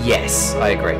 Yes, I agree.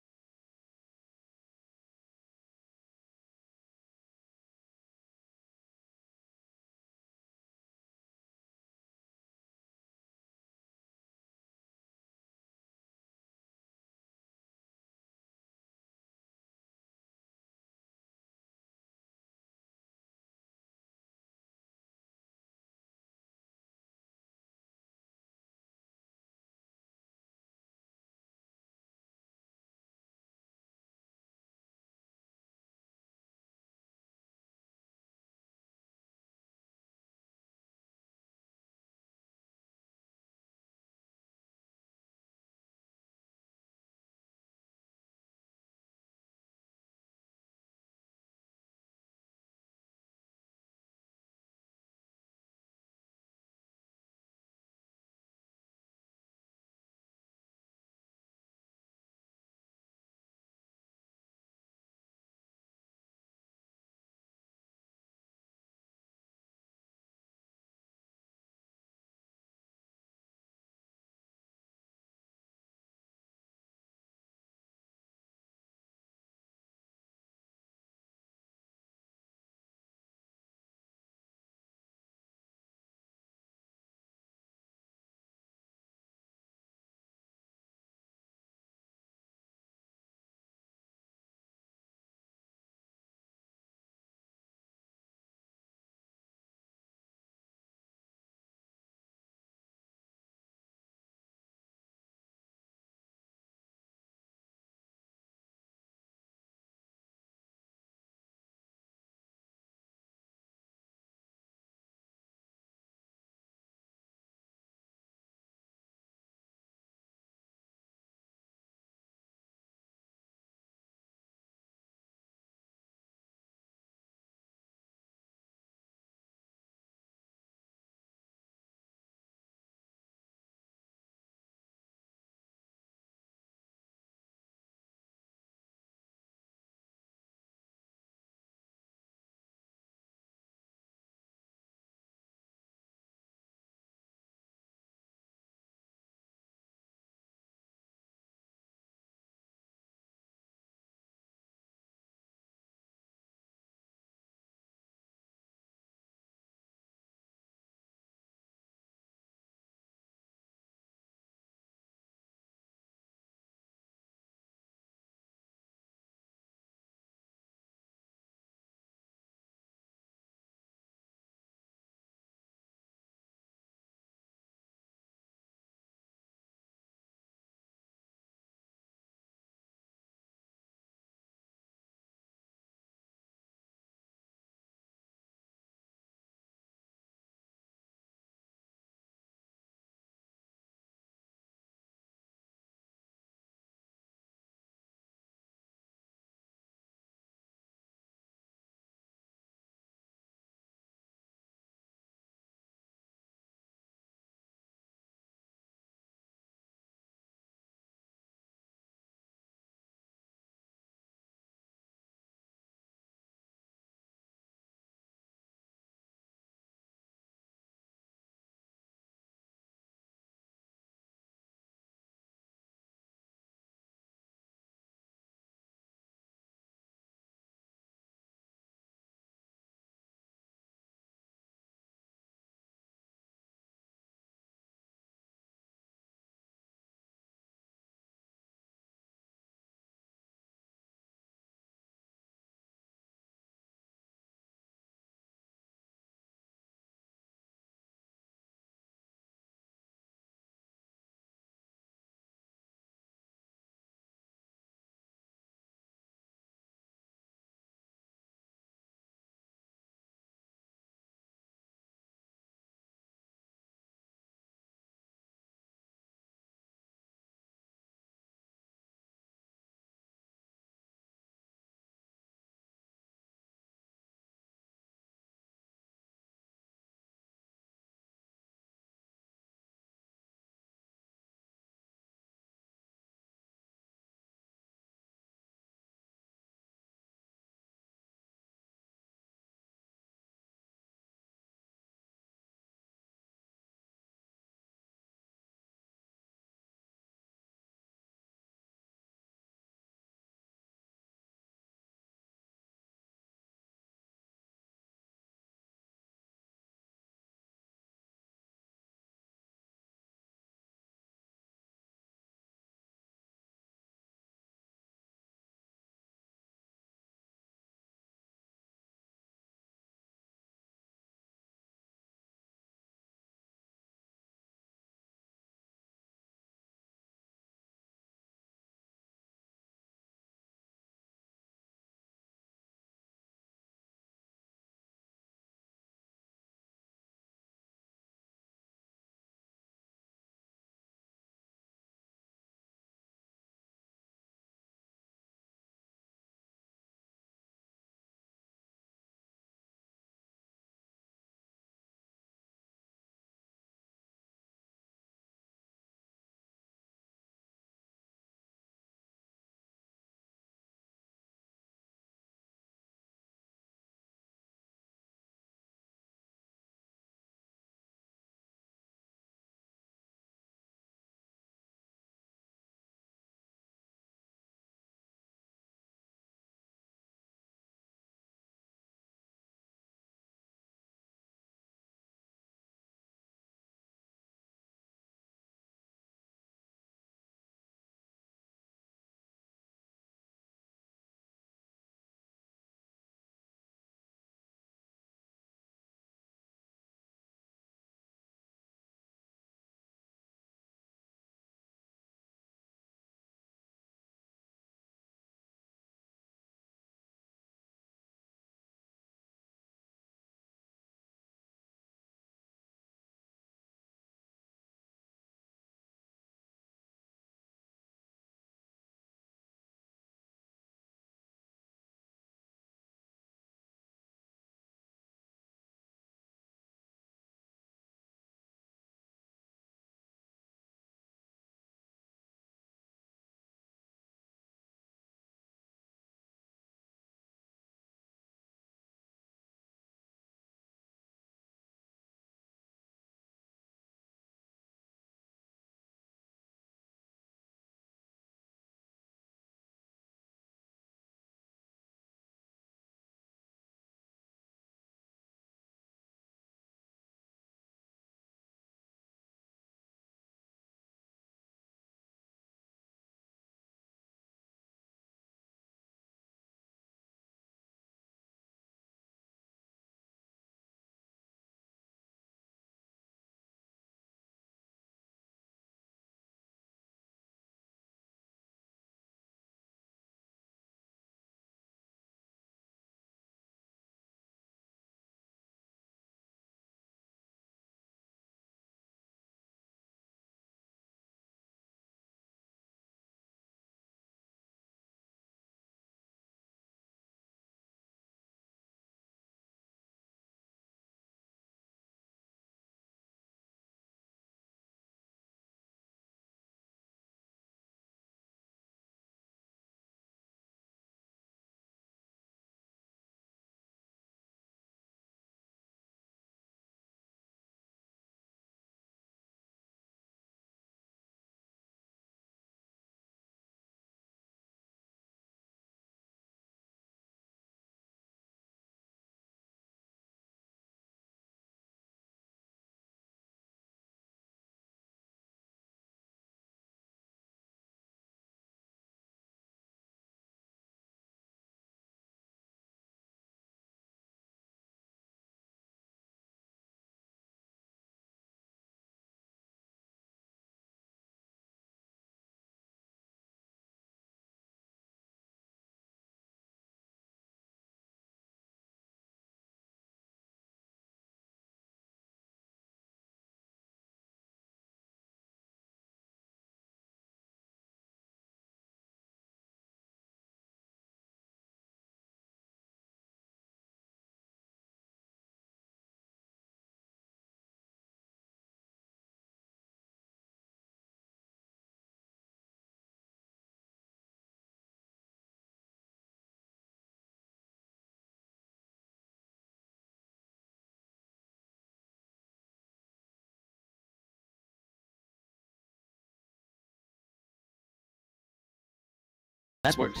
That works.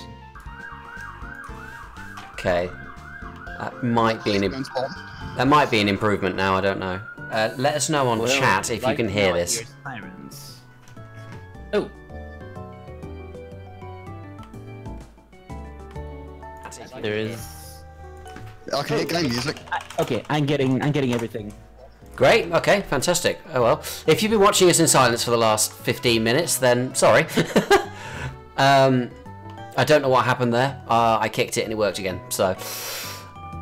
Okay. That might be an improvement now, I don't know. Let us know on chat if you can hear this. Sirens. Oh. There is. I can hear game music. Okay, I'm getting everything. Great, okay, fantastic. Oh well. If you've been watching us in silence for the last 15 minutes, then sorry. I don't know what happened there. I kicked it and it worked again, so...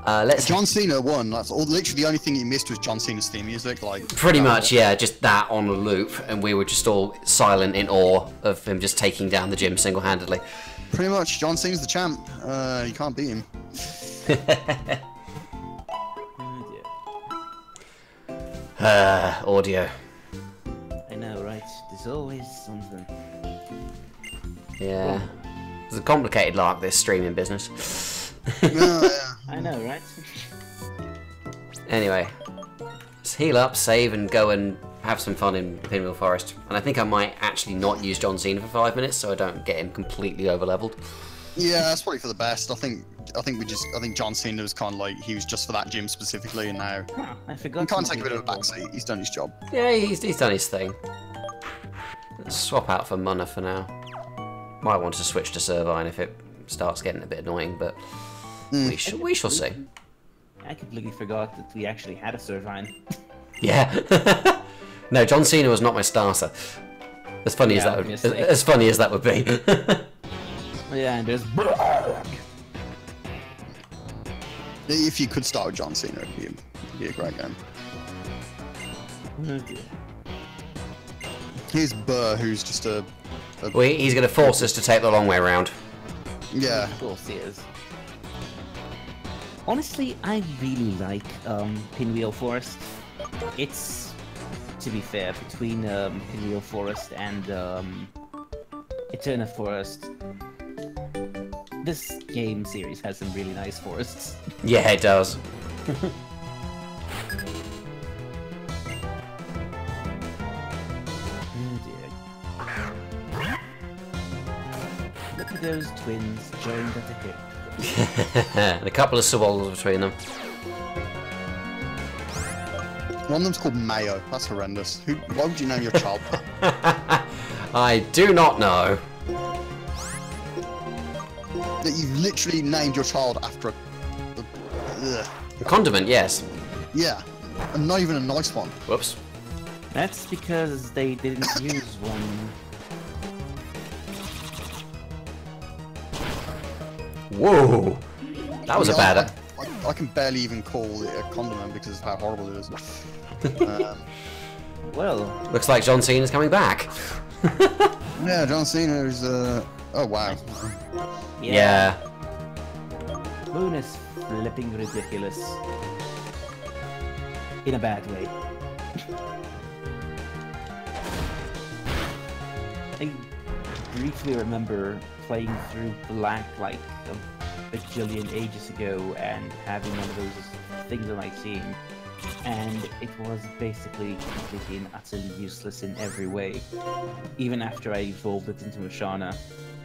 let's... John Cena won. That's all. Literally, the only thing he missed was John Cena's theme music. Like pretty much, yeah, just that on a loop, and we were just all silent in awe of him just taking down the gym single-handedly. Pretty much, John Cena's the champ. You can't beat him. Audio. I know, right? There's always something. Yeah. It's a complicated lark, this streaming business. Yeah. I know, right? Anyway, let's heal up, save, and go and have some fun in Pinwheel Forest. And I think I might actually not use John Cena for 5 minutes, so I don't get him completely over-leveled. Yeah, that's probably for the best. I think John Cena was kind of like he was just for that gym specifically, and now I forgot. he can't take a bit of a backseat. He's done his job. Yeah, he's done his thing. Let's swap out for Munna for now. Might want to switch to Servine if it starts getting a bit annoying, but we shall see. I completely forgot that we actually had a Servine. Yeah. No, John Cena was not my starter. As funny as that would, as funny as that would be. Yeah, and there's. If you could start with John Cena, it'd be a great game. Here's Burr, who's just a well, he's going to force us to take the long way around. Yeah. Of course he is. Honestly, I really like Pinwheel Forest. It's, to be fair, between Pinwheel Forest and Eterna Forest, this game series has some really nice forests. Yeah, it does. Look at those twins joined at the hip. And a couple of swallows between them. One of them's called Mayo. That's horrendous. Why would you name your child that? I do not know. That you've literally named your child after a condiment, yes. Yeah, and not even a nice one. Whoops. That's because they didn't use one. Whoa! That was a bad. I can barely even call it a condiment because of how horrible it is. Well, looks like John Cena's coming back. Yeah, John Cena is. Oh wow. Yeah. Moon is flipping ridiculous. In a bad way. I briefly remember playing through Black like a bajillion ages ago and having one of those things on my team. And it was basically completely and utterly useless in every way. Even after I evolved it into Mashana.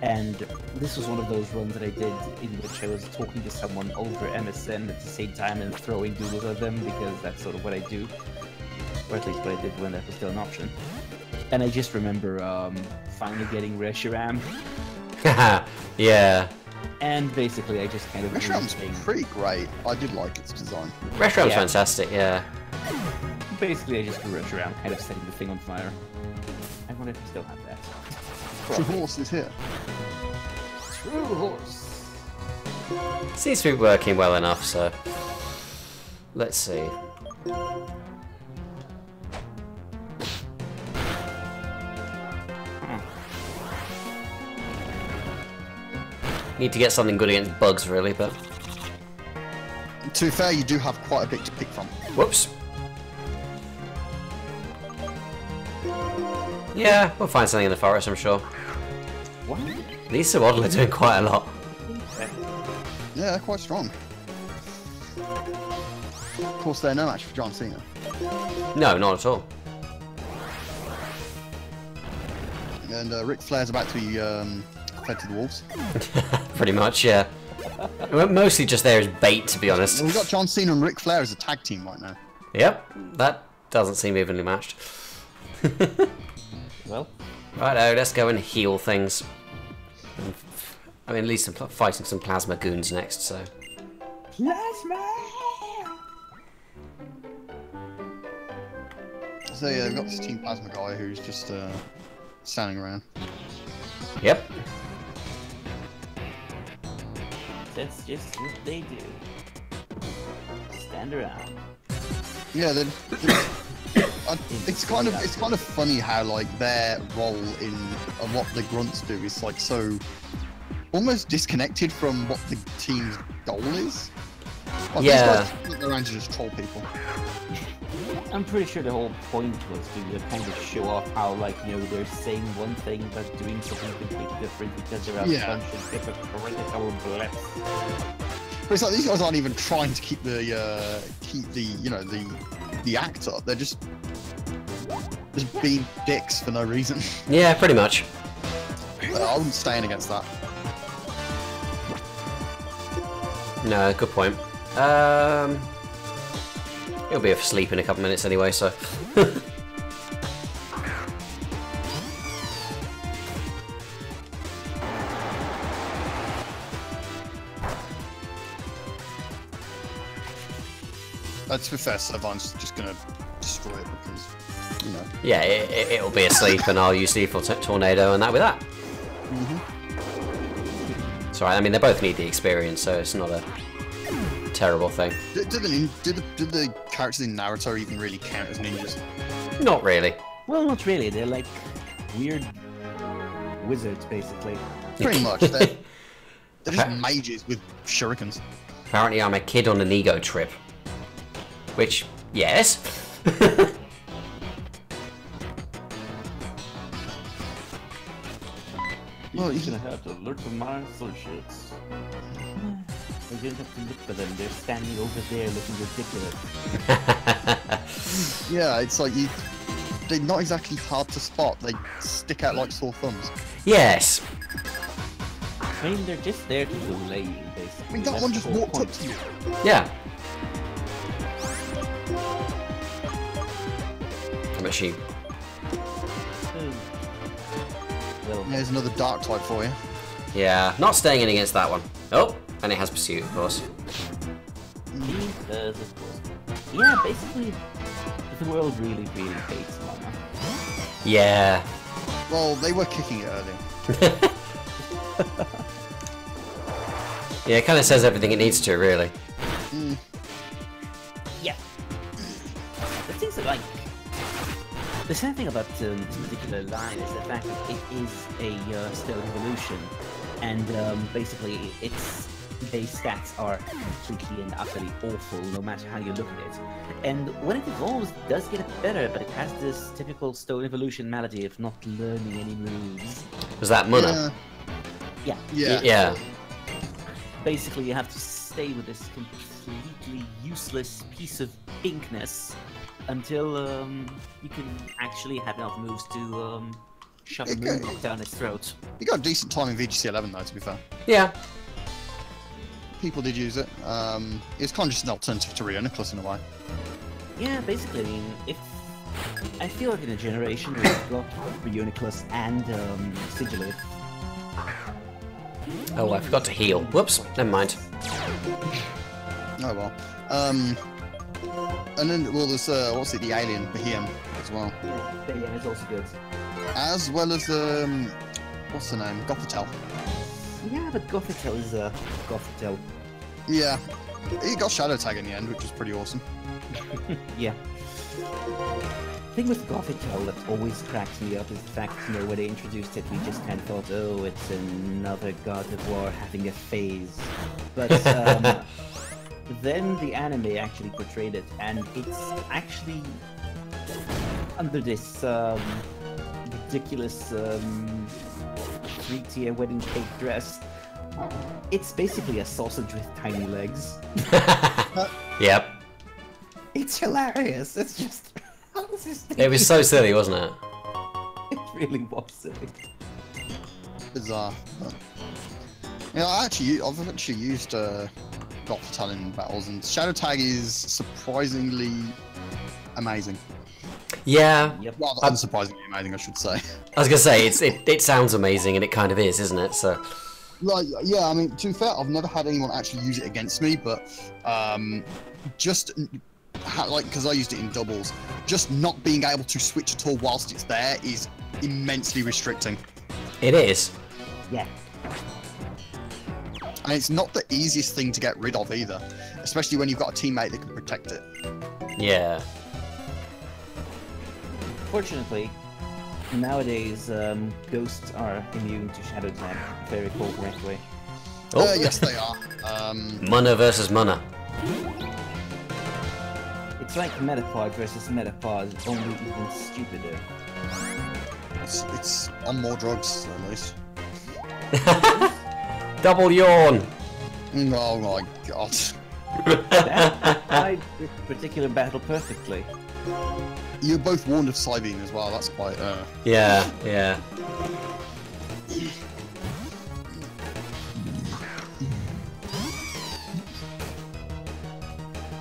And this was one of those runs that I did in which I was talking to someone over MSN at the same time and throwing doodles at them, because that's sort of what I do. Or at least what I did when that was still an option. And I just remember finally getting Reshiram. Yeah. And basically I just kind of... Reshiram's pretty great. I did like its design. Reshiram's fantastic, yeah. Basically I just grew Reshiram, kind of setting the thing on fire. I wonder if I still have that. True Horse is here. True Horse. Seems to be working well enough, so... Let's see. Need to get something good against bugs, really, but... To be fair, you do have quite a bit to pick from. Whoops. Yeah, we'll find something in the forest, I'm sure. What? These Swaddle are doing quite a lot. Yeah, they're quite strong. Of course, they're no match for John Cena. No, not at all. And Ric Flair's about to be fed to the wolves. Pretty much, yeah. We're mostly just there as bait, to be honest. Well, we've got John Cena and Ric Flair as a tag team right now. Yep, that doesn't seem evenly matched. Well, Righto, let's go and heal things. I mean, at least I'm fighting some plasma goons next, so. plasma. So yeah, we've got this Team Plasma guy who's just standing around. Yep. That's just what they do. Stand around. Yeah, it's kind of funny how like their role in what the grunts do is like so almost disconnected from what the team's goal is. Like, Yeah. these guys sit around to just troll people. I'm pretty sure the whole point was to kind of show off how, like, you know, they're saying one thing but doing something completely different because they're a Yeah. bunch of hypocritical blips. But it's like these guys aren't even trying to keep the the act up. They're just being dicks for no reason. Yeah, pretty much. I wouldn't stand against that. No, good point. He'll be asleep in a couple minutes anyway, so. To be fair, Servan's just gonna destroy it because, you know. Yeah, it'll be asleep, and I'll use Lethal Tornado, and that with that. Sorry, I mean, they both need the experience, so it's not a terrible thing. Do the characters in Naruto even really count as ninjas? Not really. Well, not really. They're like weird wizards, basically. Pretty much. They're just mages with shurikens. Apparently, I'm a kid on an ego trip. Which, yes. Well, You're gonna have to alert for my associates. You don't have to look for them. They're standing over there looking ridiculous. yeah, it's like they're not exactly hard to spot. They stick out like sore thumbs. Yes. I mean, they're just there to delay you, basically. I mean, that That's one the just whole walked up point. to you. Yeah. I'm actually. Well, There's another dark type for you. Yeah, not staying in against that one. Oh, and it has pursuit, of course. because, of course. Yeah, basically, the world really, really hates Mama. Yeah. Well, they were kicking it earlier. Yeah, it kind of says everything it needs to, really. Yeah. The things that, like, the sad thing about this particular line is the fact that it is a still evolution, and basically its base stats are completely and utterly awful no matter how you look at it. And when it evolves, it does get better, but it has this typical Stone Evolution malady of not learning any moves. Was that Munna? Yeah. Yeah. Yeah. Basically, you have to stay with this completely useless piece of pinkness until you can actually have enough moves to shove a Okay. moon down its throat. You got a decent time in VGC 11 though, to be fair. Yeah. People did use it. It's kind of just an alternative to Rio Nicholas in a way. Yeah, basically, I mean, if I feel like in a generation where we've got Reuniclus and Sigilith. Oh, I forgot to heal. Whoops. Never mind. Oh well. And then, well, there's what's it, the alien Behem as well, Yeah, it's also good. as well as what's the name, Gothitelle. Yeah, but Gothitelle is Gothitelle. Yeah, he got Shadow Tag in the end, which was pretty awesome. Yeah. The thing with Gothitelle that always cracks me up is the fact, you know, when they introduced it, we just kind of thought, oh, it's another God of War having a phase. But then the anime actually portrayed it, and it's actually under this ridiculous 3-tier wedding cake dress. It's basically a sausage with tiny legs. Yep. It's hilarious. It's just... how is this thing- It was so silly, wasn't it? It really was silly. bizarre. But, yeah, I've actually used Gothitelle in battles, and Shadow Tag is surprisingly amazing. Yeah. Yep. Well, unsurprisingly amazing, I should say. I was gonna say it sounds amazing, and it kind of is, isn't it? So. Like, yeah, I mean, to be fair, I've never had anyone actually use it against me, but because I used it in doubles, just not being able to switch at all whilst it's there is immensely restricting. It is. Yeah. And it's not the easiest thing to get rid of either, especially when you've got a teammate that can protect it. Yeah. Fortunately, nowadays ghosts are immune to Shadow Tag, if I recall correctly. Oh. Yes, they are. Mana versus Mana. It's like Metapod versus Metapod, only even stupider. It's on more drugs, at least. Double yawn. Oh my god. That tied this particular battle perfectly. You're both warned of Psybeam as well, that's quite, Yeah, yeah.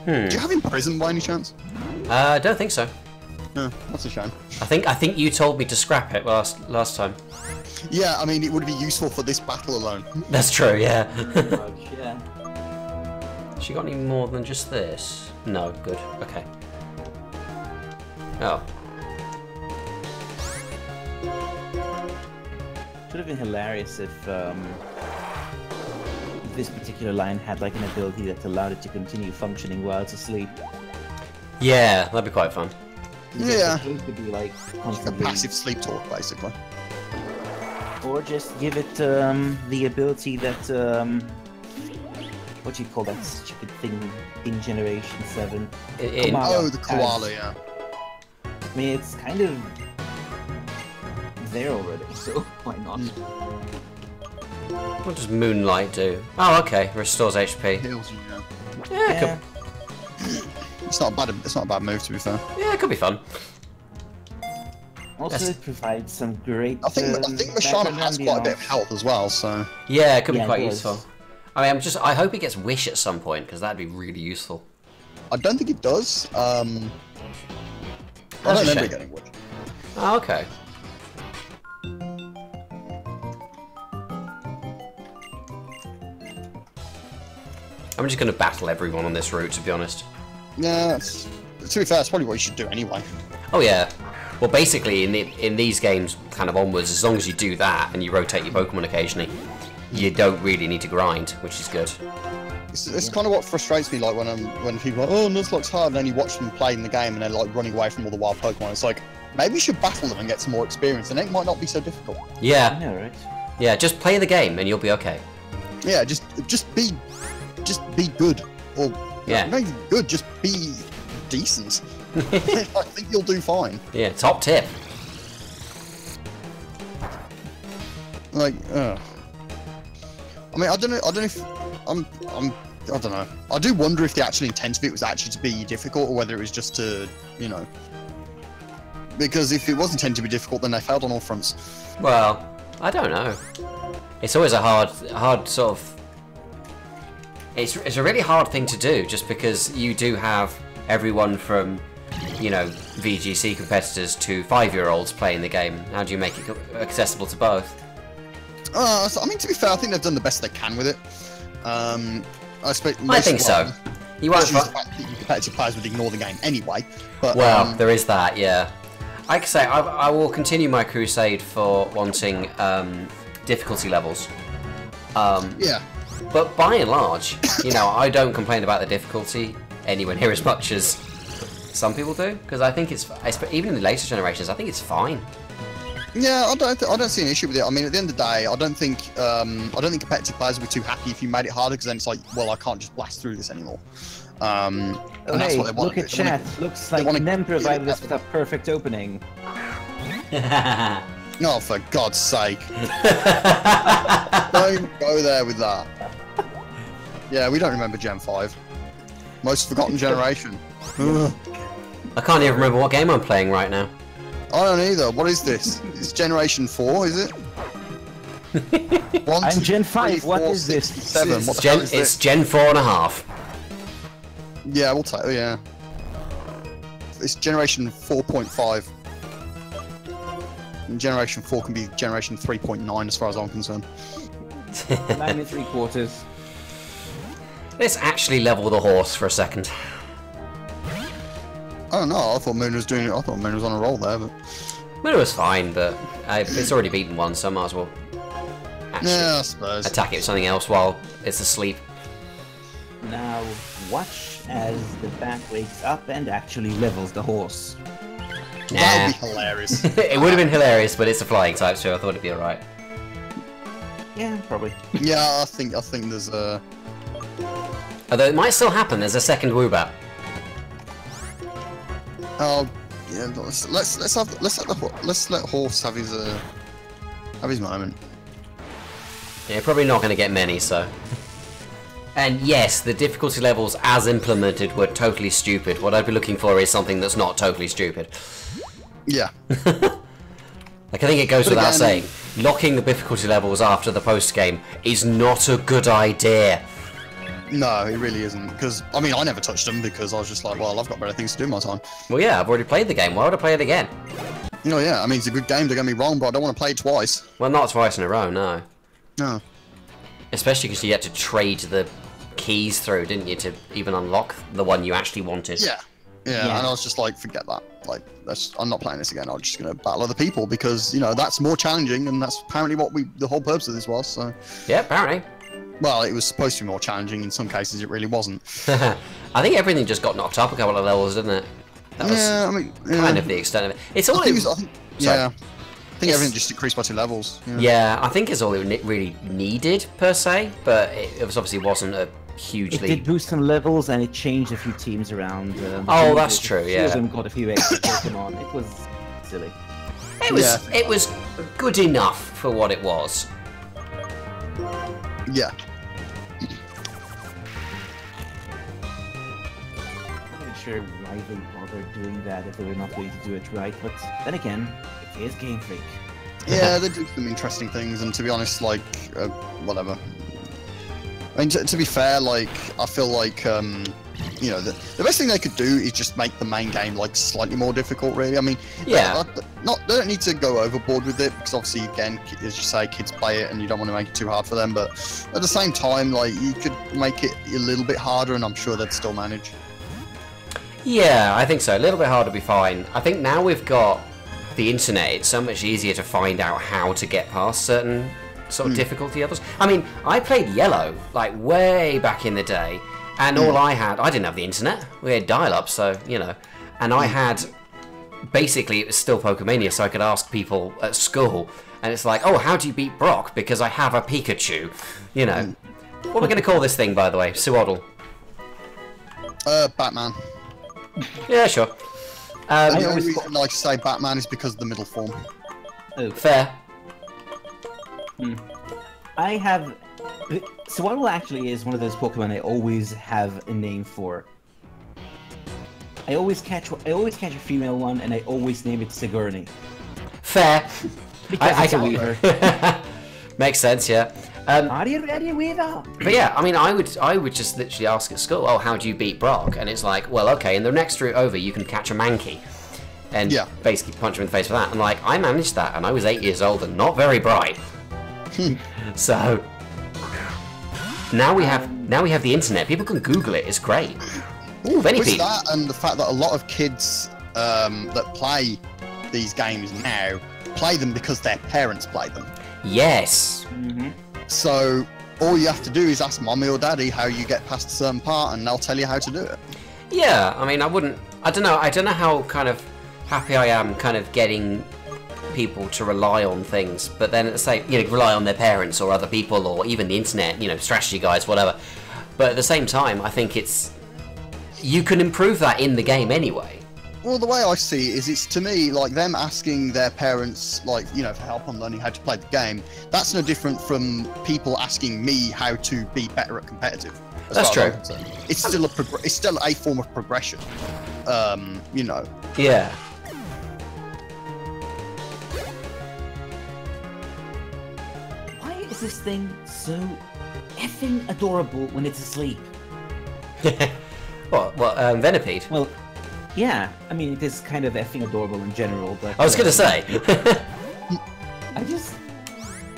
Do you have Imprisoned by any chance? I don't think so. No, that's a shame. I think you told me to scrap it last time. Yeah, I mean, it would be useful for this battle alone. That's true, yeah. Yeah. She got any more than just this? No, good. Okay. Oh. Should have been hilarious if this particular line had like an ability that allowed it to continue functioning while it's asleep. Yeah, that'd be quite fun. Yeah. It could be like A constantly, passive sleep talk, basically. or just give it the ability that what do you call that stupid thing in Generation 7? In, Koala Oh, the koala, has. yeah. I mean, it's kind of there already, so why not? what does Moonlight do? Oh, okay. Restores HP. Heals you, yeah. Yeah, it Yeah. could, It's not a bad move, to be fair. yeah, it could be fun. Also, Yes. it provides some great. I think Mashana background has quite a bit of ambiance. health as well, so... Yeah, it could be Yeah, it quite does. useful. I mean, I hope it gets Wish at some point, because that'd be really useful. I don't think it does. I don't That's a remember shame. it getting Wish. Oh, okay. I'm just going to battle everyone on this route, to be honest. Yeah, to be fair, that's probably what you should do anyway. Oh yeah. Well, basically, in these games, kind of onwards, as long as you do that and you rotate your Pokemon occasionally, you don't really need to grind, which is good. It's kind of what frustrates me, like when people are like, oh, Nuzlocke's hard, and then you watch them play in the game and they're like running away from all the wild Pokemon. It's like, maybe you should battle them and get some more experience, and it might not be so difficult. I Yeah, know, right? yeah. Just play the game and you'll be okay. Yeah, just be good, or Yeah. not even good, just be decent. I think you'll do fine. Yeah. Top tip. Like, I mean, I don't know if I don't know. I do wonder if the actual intent of it was actually to be difficult, or whether it was just to, you know. Because if it was intended to be difficult, then they failed on all fronts. Well, I don't know. It's always a hard sort of. It's a really hard thing to do, just because you do have everyone from, you know, VGC competitors to 5-year-olds playing the game. How do you make it accessible to both? So, I mean, to be fair, I think they've done the best they can with it. I think so. You won't. The fact that your competitive players would ignore the game anyway. But Well, there is that, yeah. I can say I will continue my crusade for wanting difficulty levels. yeah, But by and large, you know, I don't complain about the difficulty anywhere near as much as some people do, because I think it's even in the later generations, I think it's fine. yeah, I don't see an issue with it. I mean, at the end of the day, I don't think competitive players would be too happy if you made it harder, because then it's like, well, I can't just blast through this anymore. And Oh, that's hey, what they want. look at chat. Looks like wanna- Nem provided us with a perfect opening. Oh, for God's sake! Don't go there with that. Yeah, we don't remember Gen 5. Most forgotten generation. Ugh. I can't even remember what game I'm playing right now. I don't either. What is this? It's Generation 4, is it? One, I'm two, Gen three, 5. What four, is this? six, seven. What the Gen, hell is it's this? Gen 4.5. Yeah, we'll take. Yeah. It's generation 4.5. And generation 4 can be generation 3.9 as far as I'm concerned. 9 3/4. Let's actually level the horse for a second. I don't know. I thought Moon was doing it. I thought Moon was on a roll there, but Well, it was fine, but it's already beaten one, so I might as well actually yeah, I suppose. attack it with something else while it's asleep. Now, watch as the bat wakes up and actually levels the horse. That would be hilarious. It would have been hilarious, but it's a flying type, so I thought it'd be alright. Yeah, probably. Yeah, I think there's a. Although it might still happen, there's a second Woobat. Oh, yeah. Let's let Horse have his moment. Yeah, probably not going to get many, so... And yes, the difficulty levels as implemented were totally stupid. What I'd be looking for is something that's not totally stupid. Yeah. Like, I think it goes But without again- saying, locking the difficulty levels after the post-game is not a good idea. No, it really isn't. Because I mean, I never touched them because I was just like, well, I've got better things to do in my time. Well, yeah, I've already played the game. Why would I play it again? You know, yeah. I mean, it's a good game. Don't get me wrong, but I don't want to play it twice. Well, not twice in a row, no. No. Especially because you had to trade the keys through, didn't you, to even unlock the one you actually wanted? Yeah. Yeah. And I was just like, forget that. Like, I'm not playing this again. I'm just gonna battle other people because you know that's more challenging, and that's apparently what the whole purpose of this was. So. Yeah, apparently. Well, it was supposed to be more challenging. In some cases, it really wasn't. I think everything just got knocked up a couple of levels, didn't it? That was Yeah, I mean, kind of the extent of it. It's all. I think, I think, Sorry. yeah. I think everything just decreased by 2 levels. Yeah. Yeah, I think it's all it really needed per se, but it was obviously wasn't a It hugely. did boost some levels and it changed a few teams around. Oh, that's true, A few yeah. of them got a few extra Pokemon. It was silly. It was good enough for what it was. Yeah. I'm not sure why they bothered doing that if they were not going to do it right, but then again, it is Game Freak. Yeah, they do some interesting things, and to be honest, like, whatever. I mean, to be fair, like, I feel like, you know, the best thing they could do is just make the main game, like, slightly more difficult, really. I mean, Yeah. they don't need to go overboard with it, because obviously, again, as you say, kids play it, and you don't want to make it too hard for them, but at the same time, like, you could make it a little bit harder, and I'm sure they'd still manage. Yeah, I think so. A little bit hard to be fine. I think now we've got the internet, it's so much easier to find out how to get past certain sort of difficulty levels. I mean, I played Yellow, like, way back in the day, and all I didn't have the internet. We had dial-up, so, you know, and I had, basically, it was still Pokemania, so I could ask people at school, and it's like, oh, how do you beat Brock? Because I have a Pikachu, you know. What are we going to call this thing, by the way? Suoddle. Batman. Yeah, sure. The only reason I say Batman is because of the middle form. Fair. I have... Swaddle actually is one of those Pokemon I always have a name for. I always catch a female one, and I always name it Sigourney. Fair. Because I it's a can weaver. Makes sense, yeah. Are you ready, Weaver? But yeah, I mean, I would just literally ask at school, oh, how do you beat Brock? And it's like, well, okay, in the next route over, you can catch a Mankey. And basically punch him in the face for that. And like, I managed that, and I was 8 years old and not very bright. So now we have the internet. People can Google it. It's great. Ooh, With Venipede. that and the fact that a lot of kids that play these games now play them because their parents play them. Yes. So all you have to do is ask mommy or daddy how you get past a certain part, and they'll tell you how to do it. Yeah. I mean, I don't know how kind of happy I am kind of getting people to rely on things, but then at the same, rely on their parents or other people or even the internet, strategy guides, whatever. But at the same time, I think you can improve that in the game anyway. Well, the way I see it is, it's to me like them asking their parents, like, for help on learning how to play the game. That's no different from people asking me how to be better at competitive. That's true. It's still it's still a form of progression. Yeah. Why this thing so effing adorable when it's asleep? What, Venipede? Well, yeah, I mean, it is kind of effing adorable in general, but... I was gonna say. I just...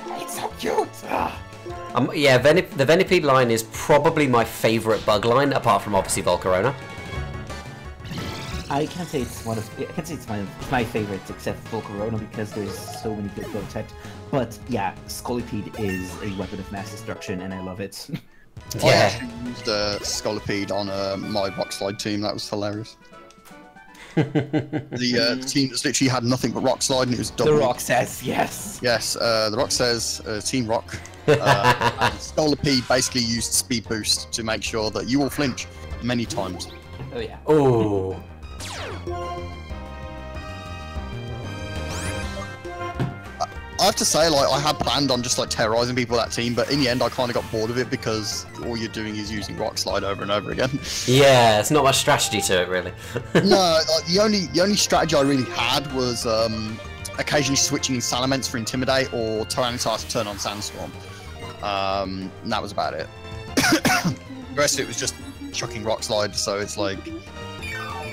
It's so cute! Ah. Yeah, the Venipede line is probably my favourite bug line, apart from obviously Volcarona. I can't say it's my favorite, except for Volcarona, because there's so many good bug types. But yeah, Scolipede is a weapon of mass destruction, and I love it. I Yeah. actually used Scolipede on my Rock Slide team. That was hilarious. The team that's literally had nothing but Rock Slide, and it was double. The Rock says yes. Yes, the Rock says Team Rock. And Scolipede basically used Speed Boost to make sure that you will flinch many times. Oh yeah. Oh. I have to say, like, I had planned on just like terrorizing people with that team, but in the end, I kind of got bored of it because all you're doing is using Rock Slide over and over again. Yeah, it's not much strategy to it, really. No, like, the only strategy I really had was occasionally switching in Salamence for Intimidate or Tyranitar to turn on Sandstorm. And that was about it. The rest of it was just chucking Rock Slide, so it's like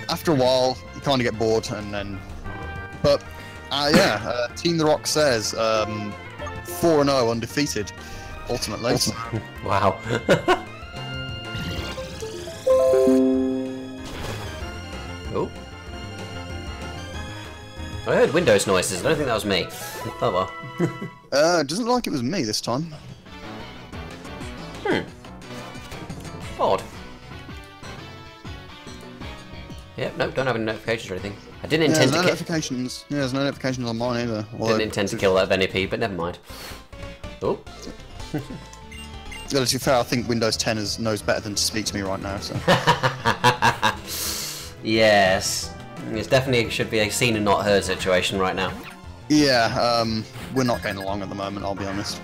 after a while you kind of get bored, and then. But yeah, Team The Rock says 4-0 undefeated, ultimately. Wow. Oh. I heard Windows noises. I don't think that was me. Oh well. It doesn't look like it was me this time. Odd. Yep, nope, don't have any notifications or anything. I didn't Yeah, intend there's no to kill. notifications. Yeah, there's no notifications on mine either. Didn't intend to kill that Venipede, but never mind. Oh. To be fair, I think Windows 10 knows better than to speak to me right now. So. Yes. It's definitely should be a seen and not heard situation right now. Yeah, we're not getting along at the moment, I'll be honest.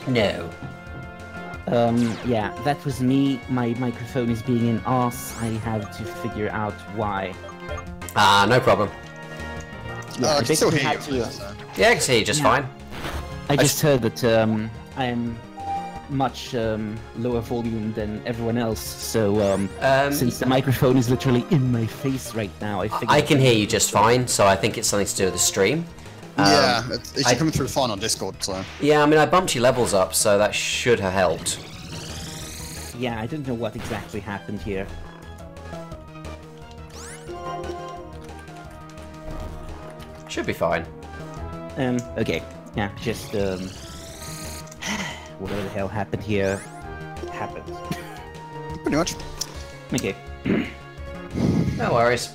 No. Yeah, that was me. My microphone is being an arse. I have to figure out why. Ah, no problem. Yeah, I can still basically hear had you. to- So. Yeah, I can see you just fine. I just heard that I am much lower volume than everyone else, so since the microphone is literally in my face right now, I figured... I can hear you just fine, so I think it's something to do with the stream. Yeah, it's coming through fine on Discord, so. Yeah, I mean, I bumped your levels up, so that should have helped. Yeah, I don't know what exactly happened here. Should be fine. Okay. Yeah, just whatever the hell happened here happened. Pretty much. Okay. No worries.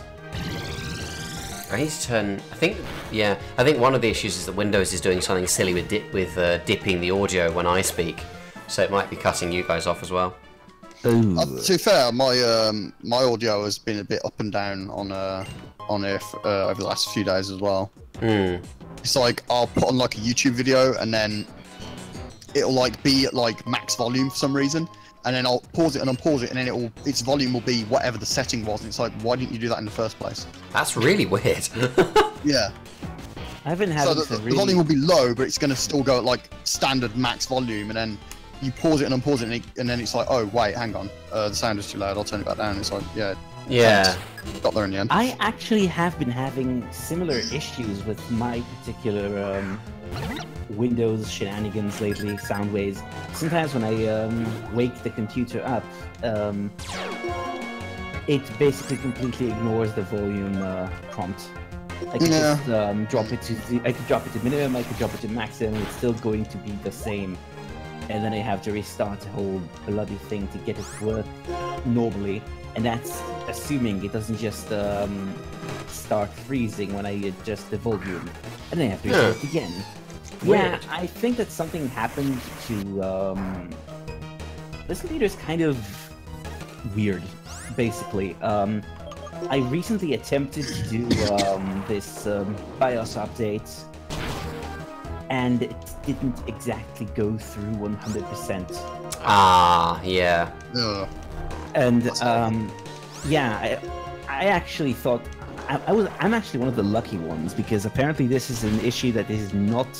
I need to turn. I think one of the issues is that Windows is doing something silly with dipping the audio when I speak, so it might be cutting you guys off as well. Ooh. To be fair, my audio has been a bit up and down on it over the last few days as well. It's like I'll put on like a YouTube video and then it'll like be at like max volume for some reason, and then I'll pause it and unpause it, and then its volume will be whatever the setting was. And it's like, why didn't you do that in the first place? That's really weird. Yeah. I've been So having the some volume really... will be low, but it's going to still go at like standard max volume, and then you pause it and unpause it, and then it's like, oh wait, hang on, the sound is too loud. I'll turn it back down. It's like, yeah. Yeah. Got there in the end. I actually have been having similar issues with my particular Windows shenanigans lately, Soundways. Sometimes when I wake the computer up, it basically completely ignores the volume prompt. I could just drop it to I could drop it to minimum, I could drop it to maximum, it's still going to be the same. And then I have to restart the whole bloody thing to get it to work normally. And that's assuming it doesn't just start freezing when I adjust the volume. And then I have to restart it again. Weird. Yeah, I think that something happened to... This computer is kind of weird, basically. I recently attempted to do this BIOS update, and it didn't exactly go through 100%. Ah, yeah. Ugh. And yeah, I actually thought I'm actually one of the lucky ones because apparently this is an issue that is not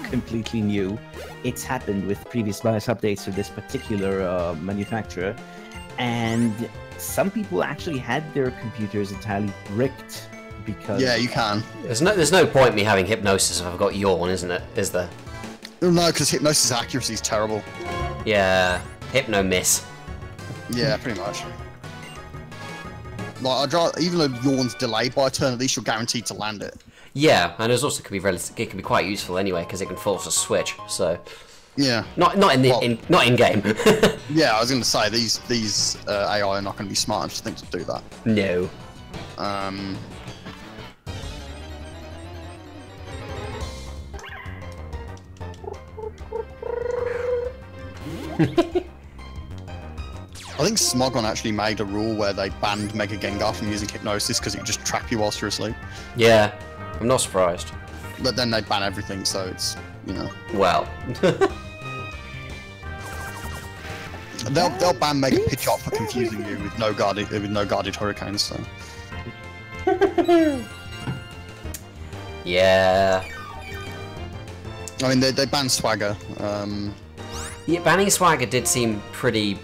completely new. It's happened with previous BIOS updates of this particular manufacturer, and some people actually had their computers entirely bricked because. Yeah, you can. There's no point in me having Hypnosis if I've got Yawn, isn't it? Is there? No, because Hypnosis accuracy is terrible. Yeah, Hypno miss. Yeah, pretty much. Like, even though Yawn's delayed by a turn, at least you're guaranteed to land it. Yeah, and it also could be quite useful anyway because it can force a switch. So yeah, not in game. Yeah, I was going to say these AI are not going to be smart enough to think to do that. No. I think Smogon actually made a rule where they banned Mega Gengar from using Hypnosis because it would just trap you whilst you're asleep. Yeah, I'm not surprised. But then they ban everything, so it's, you know. Well. They'll ban Mega Pidgeot for confusing you with no guarded hurricanes. So. Yeah. I mean, they banned Swagger. Yeah, banning Swagger did seem pretty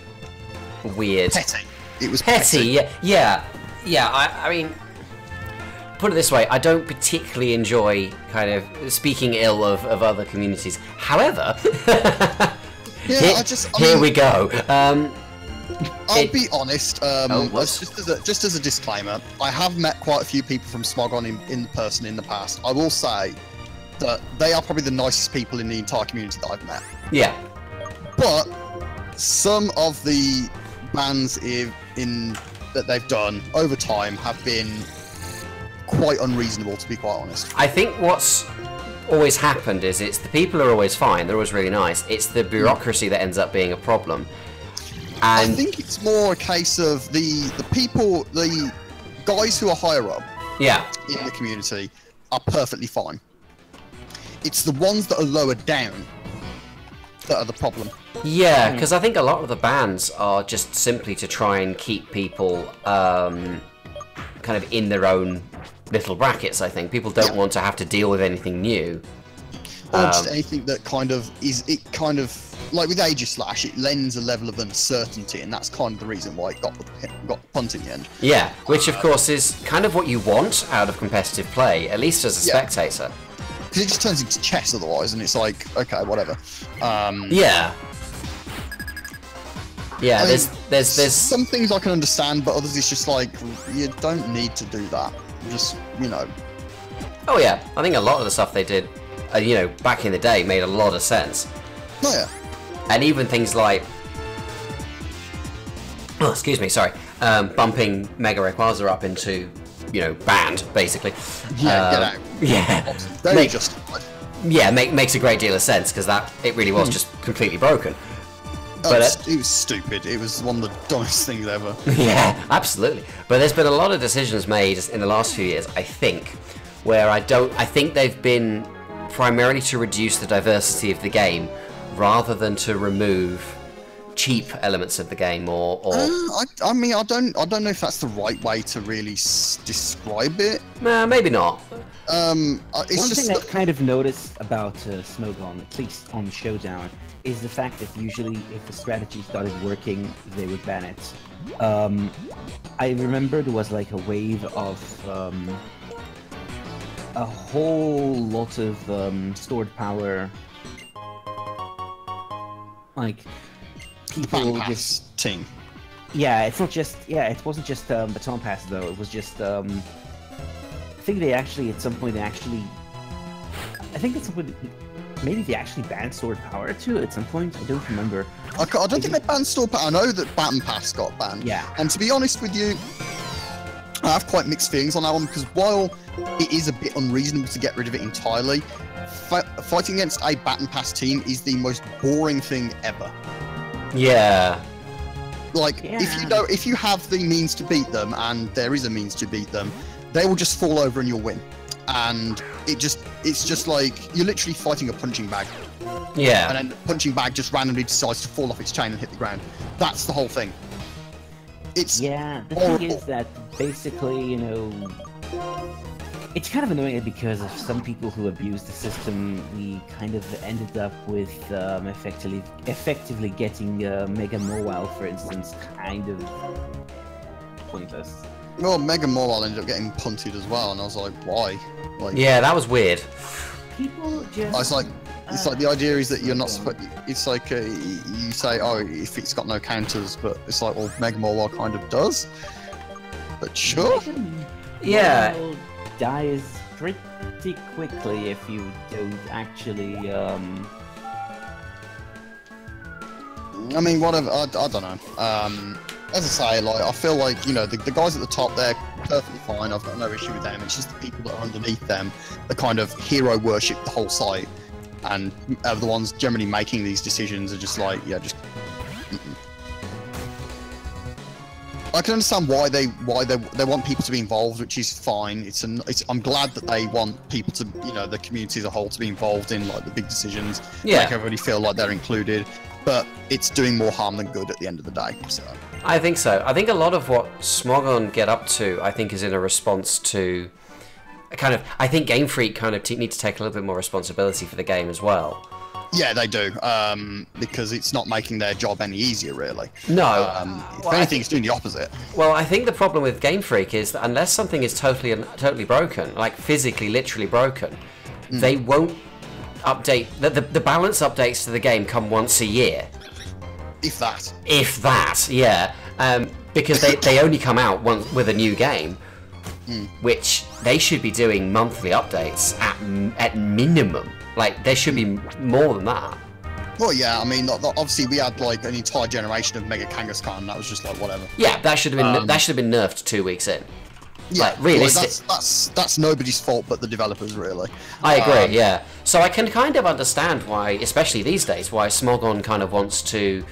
weird. Petty. It was petty. Yeah. I mean, put it this way: I don't particularly enjoy kind of speaking ill of other communities. However. Yeah, here we go. I'll be honest. Just as a disclaimer, I have met quite a few people from Smogon in person in the past. I will say that they are probably the nicest people in the entire community that I've met. Yeah. But some of the bans that they've done over time have been quite unreasonable, to be quite honest. I think what's always happened is it's the people are always fine, they're always really nice. It's the bureaucracy that ends up being a problem. And I think it's more a case of the people, the guys who are higher up in the community are perfectly fine. It's the ones that are lower down that are the problem. Yeah, because I think a lot of the bans are just simply to try and keep people kind of in their own little brackets. I think people don't want to have to deal with anything new, or just anything that kind of like with Aegislash, it lends a level of uncertainty, and that's kind of the reason why it got punt in the end. Yeah, which of course is kind of what you want out of competitive play, at least as a spectator. Because it just turns into chess otherwise, and it's like, okay, whatever. Yeah. Yeah, I mean, there's some things I can understand, but others it's just like, you don't need to do that. Just, you know. Oh yeah, I think a lot of the stuff they did, you know, back in the day made a lot of sense. Oh yeah. And even things like, oh, excuse me, sorry, bumping Mega Rayquaza up into, you know, banned, basically. Yeah, get out. Yeah. Very justified. Yeah, makes a great deal of sense, because it really was just completely broken. But it was stupid. It was one of the dumbest things ever. Yeah, absolutely. But there's been a lot of decisions made in the last few years, I think, where I think they've been primarily to reduce the diversity of the game, rather than to remove cheap elements of the game, or. I mean, I don't know if that's the right way to really describe it. Nah, maybe not. One thing I've kind of noticed about Smogon, at least on Showdown, is the fact that usually if the strategy started working, they would ban it. I remember there was like a wave of a whole lot of stored power, like people just team. Yeah, it's not just it wasn't just Baton Pass though. It was just I think they actually at some point maybe they actually banned Sword Power too at some point. I don't remember. I don't think they banned Sword Power. I know that Baton Pass got banned. Yeah. And to be honest with you, I have quite mixed feelings on that one, because while it is a bit unreasonable to get rid of it entirely, fighting against a Baton Pass team is the most boring thing ever. Yeah. Like, if you have the means to beat them, and there is a means to beat them, they will just fall over and you'll win. And it's just like you're literally fighting a punching bag. Yeah. And then the punching bag just randomly decides to fall off its chain and hit the ground. That's the whole thing. It's Yeah, the horrible. thing is that basically, you know, it's kind of annoying because of some people who abuse the system. We kind of ended up with effectively getting Mega Mobile, for instance, kind of pointless. Well, Mega Mobile ended up getting punted as well, and I was like, why? Like, Yeah, that was weird. People just. I was like, it's like the idea is that you're not supposed. It's like you say, oh, if it's got no counters, but it's like, well, Mega Mobile kind of does. But sure. Yeah. Mobile dies pretty quickly if you don't actually. I mean, whatever. I don't know. As I say, like I feel like you know the guys at the top, they're perfectly fine. I've got no issue with them. It's just the people that are underneath them that kind of hero worship the whole site, and are the ones generally making these decisions are just like, yeah, just. I can understand why they want people to be involved, which is fine. I'm glad that they want people to, you know, the community as a whole to be involved in like the big decisions. Yeah. Make everybody feel like they're included. But it's doing more harm than good at the end of the day. So. I think so. I think a lot of what Smogon get up to, I think, is in a response to kind of. I think Game Freak kind of need to take a little bit more responsibility for the game as well. Yeah, they do, because it's not making their job any easier, really. No. If anything, it's doing the opposite. Well, I think the problem with Game Freak is that unless something is totally broken, like physically, literally broken, they won't update. The balance updates to the game come once a year. If that. If that, yeah. Because they only come out once with a new game, which they should be doing monthly updates at minimum. Like, there should be more than that. Well, yeah, I mean, obviously we had like an entire generation of Mega Kangaskhan, and that was just like whatever. Yeah, that should have been nerfed 2 weeks in. Yeah, like, realistic. that's nobody's fault but the developers, really. I agree, yeah. So I can kind of understand why, especially these days, why Smogon kind of wants to,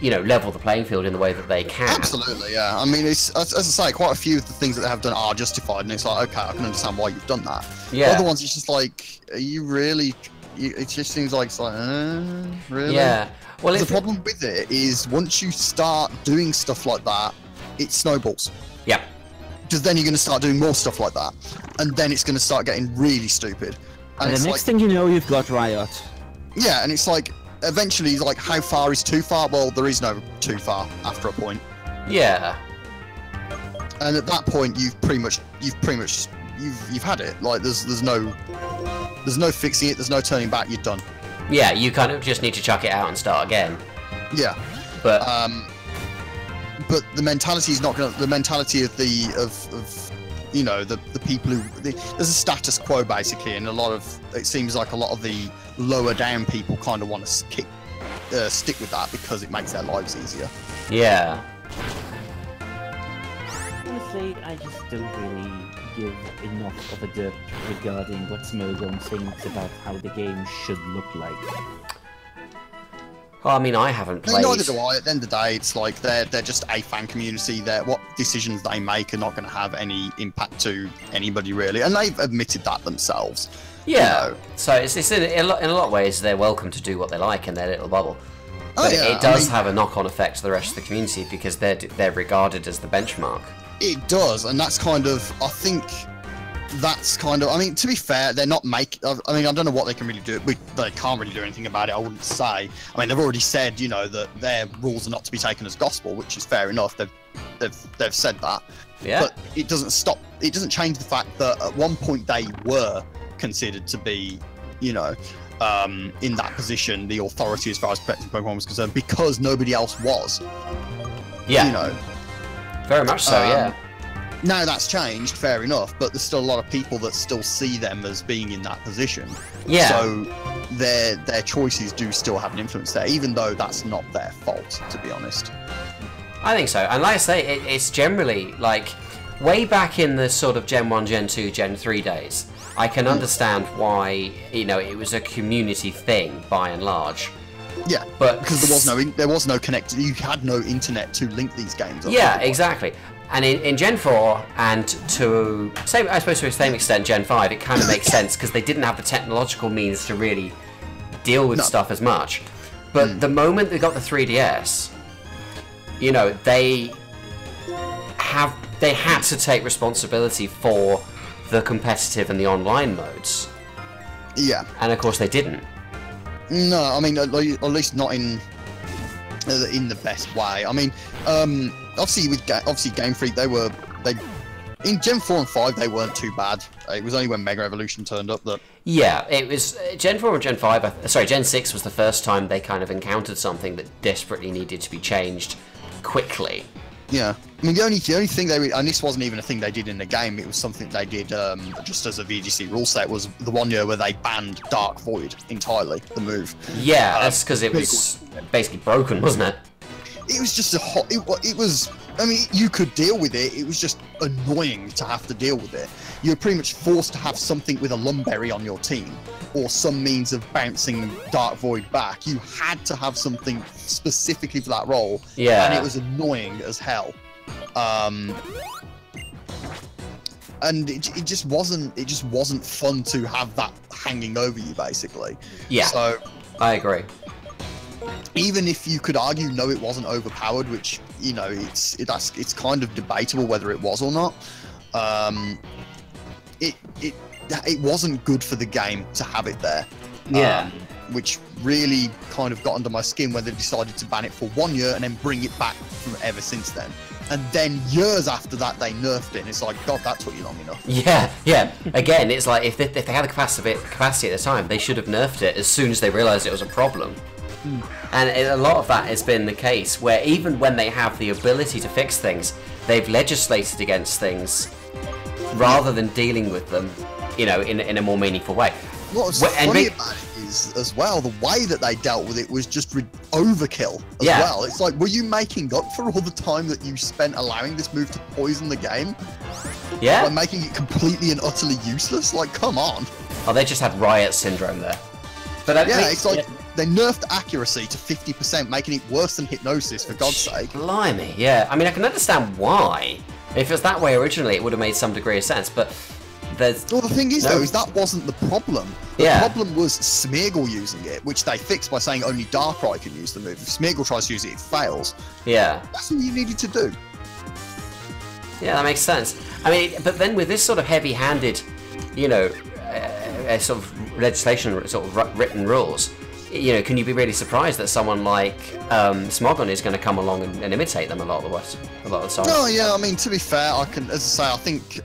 you know, level the playing field in the way that they can. Absolutely, yeah. I mean, it's as I say, quite a few of the things that they have done are justified, and it's like, okay, I can understand why you've done that. Yeah. The other ones, it's just like, are you really? It just seems like it's like, really? Yeah. Well, the problem with it is once you start doing stuff like that, it snowballs. Yeah. Because then you're going to start doing more stuff like that, and then it's going to start getting really stupid. And it's the next like, thing you know, you've got Riot. yeah, and it's like eventually, like, how far is too far? Well, there is no too far after a point. Yeah. And at that point, you've had it. Like, there's no fixing it. There's no turning back. You're done. Yeah, you kind of just need to chuck it out and start again. Yeah. But the mentality is not going to. The mentality of you know the people who there's a status quo basically, and it seems like a lot of the lower down people kind of want to stick with that because it makes their lives easier. Yeah. Honestly, I just don't really give enough of a dirt regarding what Smogon thinks about how the game should look like. Well, I mean, I haven't played. Neither do I. At the end of the day, it's like they're just a fan community. What decisions they make are not going to have any impact to anybody really, and they've admitted that themselves. Yeah. You know. So it's in a lot of ways they're welcome to do what they like in their little bubble. Oh, But yeah, it does I mean, have a knock-on effect to the rest of the community because they're regarded as the benchmark. it does, and that's kind of. I think that's kind of. I mean, to be fair, they're not I mean, I don't know what they can really do. They can't really do anything about it. I wouldn't say. I mean, they've already said, you know, that their rules are not to be taken as gospel, which is fair enough. They've said that. Yeah. But it doesn't stop. It doesn't change the fact that at one point they were considered to be, you know, in that position, the authority as far as protecting Pokemon was concerned, because nobody else was. Yeah. You know. Very much so. Yeah. Now that's changed, fair enough, but there's still a lot of people that still see them as being in that position. Yeah. So their choices do still have an influence there, even though that's not their fault, to be honest. I think so. And like I say, it's generally like way back in the sort of Gen 1, Gen 2, Gen 3 days. I can understand why, you know, it was a community thing by and large. Yeah, but because there was no connect. You had no internet to link these games up. Yeah, exactly. And in Gen 4 and I suppose to the same extent Gen 5, it kind of makes sense because they didn't have the technological means to really deal with stuff as much. But the moment they got the 3DS, you know, they they had to take responsibility for the competitive and the online modes. Yeah. And of course they didn't. No, I mean, at least not in the best way. I mean, obviously Game Freak, they in Gen 4 and 5 they weren't too bad. It was only when Mega Evolution turned up that. Yeah, it was Gen 4 and Gen 5. Sorry, Gen 6 was the first time they kind of encountered something that desperately needed to be changed quickly. Yeah, I mean the only thing and this wasn't even a thing they did in the game. It was something they did just as a VGC rule set. Was the one year where they banned Dark Void entirely, the move. Yeah, that's because it was basically broken, wasn't it? It was just it was. I mean, you could deal with it. It was just annoying to have to deal with it. You're pretty much forced to have something with a Lumberry on your team, or some means of bouncing Dark Void back. You had to have something specifically for that role. Yeah. And it was annoying as hell. And it just wasn't fun to have that hanging over you, basically. Yeah. So I agree. even if you could argue no, it wasn't overpowered, which, you know, it's kind of debatable whether it was or not. It wasn't good for the game to have it there. Yeah. Which really kind of got under my skin when they decided to ban it for 1 year and then bring it back from ever since then. And then years after that, they nerfed it, and it's like, God, that took you long enough. Yeah, yeah. Again, it's like if they had the capacity at the time, they should have nerfed it as soon as they realised it was a problem. And a lot of that has been the case, where even when they have the ability to fix things, they've legislated against things rather than dealing with them, you know, in a more meaningful way. What's funny about it is, as well, the way that they dealt with it was just overkill as well. It's like, were you making up for all the time that you spent allowing this move to poison the game? Yeah. By making it completely and utterly useless? Like, come on. Oh, they just had Riot syndrome there. But it's like they nerfed accuracy to 50%, making it worse than Hypnosis, for God's sake. Blimey, yeah. I mean, I can understand why. If it was that way originally, it would have made some degree of sense, but there's... Well, the thing is, though, is that wasn't the problem. The problem was Smeargle using it, which they fixed by saying only Darkrai can use the move. If Smeargle tries to use it, it fails. Yeah. That's all you needed to do. Yeah, that makes sense. I mean, but then with this sort of heavy-handed, you know, sort of legislation, sort of written rules, you know, can you be really surprised that someone like Smogon is going to come along and imitate them a lot of the time? No, yeah, I mean, to be fair, I can, as I say, I think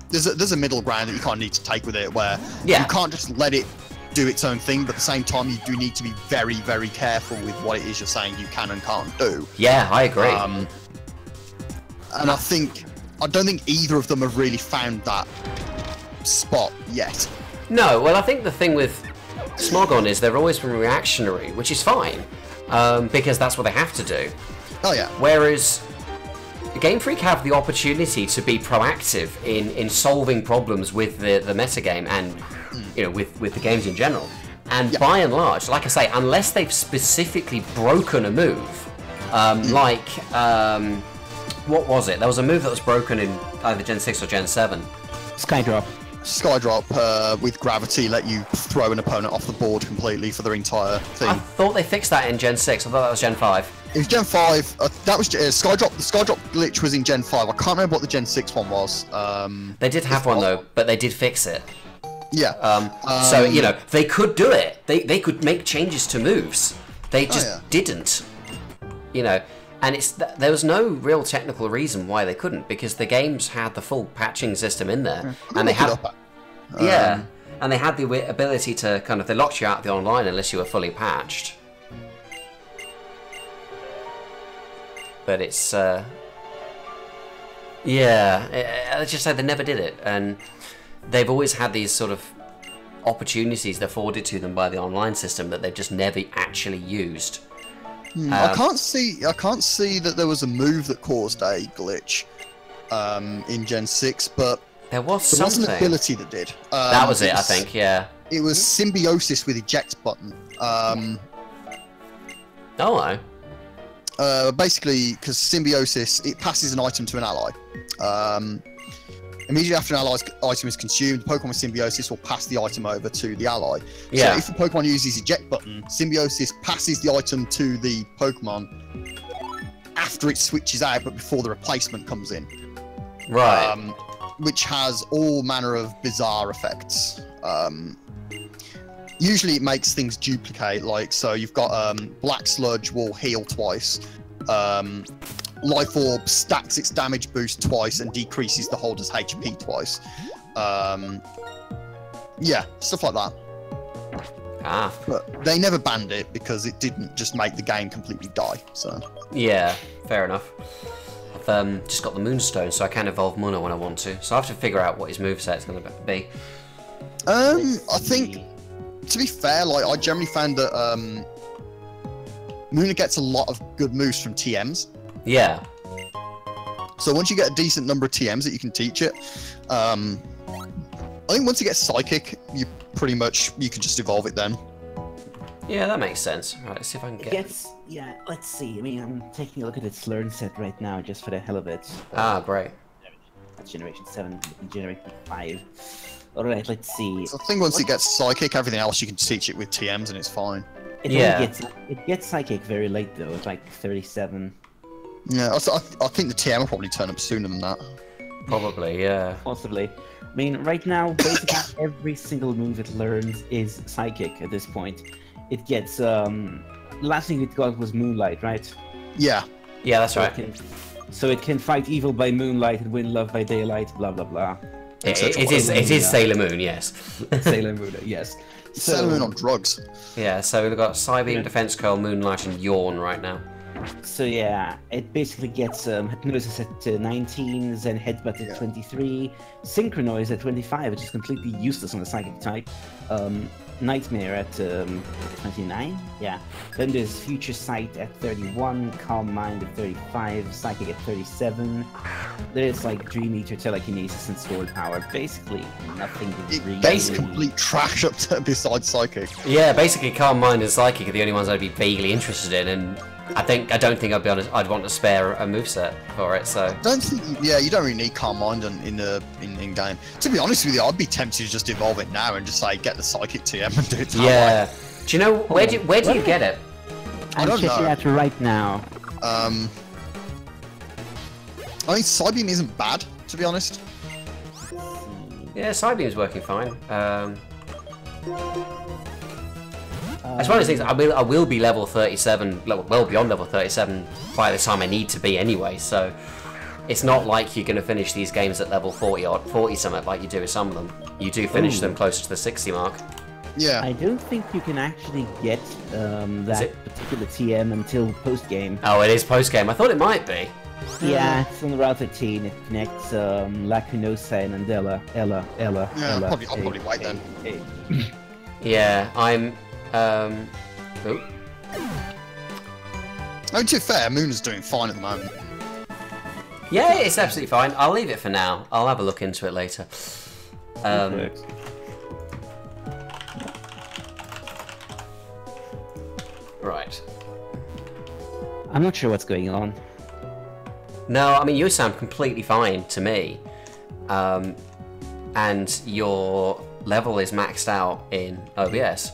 there's a middle ground that you kind of need to take with it, where you can't just let it do its own thing, but at the same time, you do need to be very, very careful with what it is you're saying you can and can't do. Yeah, I agree. And I don't think either of them have really found that spot yet. No, well, I think the thing with Smogon is they've always been reactionary, which is fine, because that's what they have to do. Oh, yeah. Whereas Game Freak have the opportunity to be proactive in solving problems with the metagame and, you know, with the games in general. And by and large, like I say, unless they've specifically broken a move, what was it? There was a move that was broken in either Gen 6 or Gen 7. Skydrop. Skydrop with gravity let you throw an opponent off the board completely for their entire thing. I thought they fixed that in Gen 6. I thought that was Gen 5. It was Gen 5. That was Skydrop. The Skydrop glitch was in Gen 5. I can't remember what the Gen 6 one was. They did have one though, but they did fix it. Yeah. So, you know, they could do it. They could make changes to moves. They just didn't. You know, and there was no real technical reason why they couldn't, because the games had the full patching system in there, and they had and they had the ability to kind of, they locked you out of the online unless you were fully patched. But it's I just say they never did it, and they've always had these sort of opportunities afforded to them by the online system that they've just never actually used. I can't see that there was a move that caused a glitch in Gen 6, but there was an ability that did. That was it, I think, yeah. It was Symbiosis with eject button. Basically, because Symbiosis, it passes an item to an ally. Immediately after an ally's item is consumed, the Pokemon with Symbiosis will pass the item over to the ally. Yeah. So if the Pokemon uses eject button, Symbiosis passes the item to the Pokemon after it switches out, but before the replacement comes in. Right. Which has all manner of bizarre effects. Usually it makes things duplicate, like, so you've got Black Sludge will heal twice. Life Orb stacks its damage boost twice and decreases the holder's HP twice. Yeah, stuff like that. Ah. But they never banned it because it didn't just make the game completely die, so... Yeah, fair enough. I've just got the Moonstone, so I can evolve Muna when I want to. So I have to figure out what his moveset's going to be. I think, to be fair, like, I generally found that Muna gets a lot of good moves from TMs. Yeah. So once you get a decent number of TMs that you can teach it, I think once you get Psychic, you pretty much, you can just evolve it then. Yeah, that makes sense. Right, let's see if I can get... Yes, yeah, let's see. I mean, I'm taking a look at its learn set right now, just for the hell of it. Ah, great. That's Generation 7, Generation 5. Alright, let's see. So I think once it gets Psychic, everything else you can teach it with TMs and it's fine. It gets Psychic very late, though. It's like 37. Yeah, I think the TM will probably turn up sooner than that. Probably, yeah. Possibly. I mean, right now, basically every single move it learns is Psychic at this point. It gets, last thing it got was Moonlight, right? Yeah. Yeah, that's right. So it can fight evil by moonlight and win love by daylight, blah blah blah. It is Sailor Moon, yes. Sailor Moon, yes. So, Sailor Moon on drugs. Yeah, so we've got Psybeam, Defense Curl, Moonlight, and Yawn right now. So yeah, it basically gets Hypnosis at 19, then Headbutt at 23, Synchronize at 25, which is completely useless on the Psychic type, Nightmare at 29, yeah. Then there's Future Sight at 31, Calm Mind at 35, Psychic at 37. There's like Dream Eater, Telekinesis, and Sword Power. Basically, nothing really... It's complete trash up to, besides Psychic. Yeah, basically Calm Mind and Psychic are the only ones I'd be vaguely interested in, and I don't think I'd want to spare a moveset for it, so... you don't really need Calm Mind in game. To be honest with you, I'd be tempted to just evolve it now and just say, get the Psychic TM and do it that way. Do you know, where do you get it? I'm checking it right now. I mean, Psybeam isn't bad, to be honest. Yeah, Psybeam's working fine. It's one of those things. I will be level 37, well beyond level 37 by the time I need to be anyway. So it's not like you're going to finish these games at level 40 or 40 something like you do with some of them. You do finish them closer to the 60 mark. Yeah. I don't think you can actually get that particular TM until post game. Oh, it is post game. I thought it might be. Yeah, it's on Route 13. It connects Lacunosa and Ella. Yeah, I'll probably wait then. Yeah, I'm. I mean, to be fair, Moon is doing fine at the moment. Yeah, it's absolutely fine. I'll leave it for now. I'll have a look into it later. Right. I'm not sure what's going on. No, I mean, you sound completely fine to me. And your level is maxed out in OBS.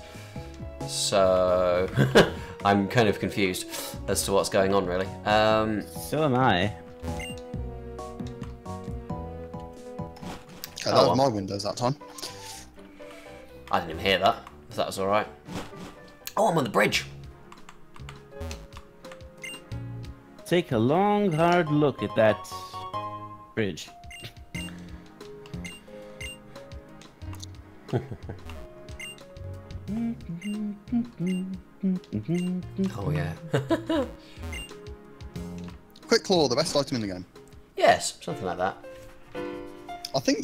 So I'm kind of confused as to what's going on, really. So am I. Okay, that was my Windows that time. I didn't even hear that. If that was all right. Oh, I'm on the bridge. Take a long, hard look at that bridge. Oh yeah. Quick Claw, the best item in the game. Yes, something like that.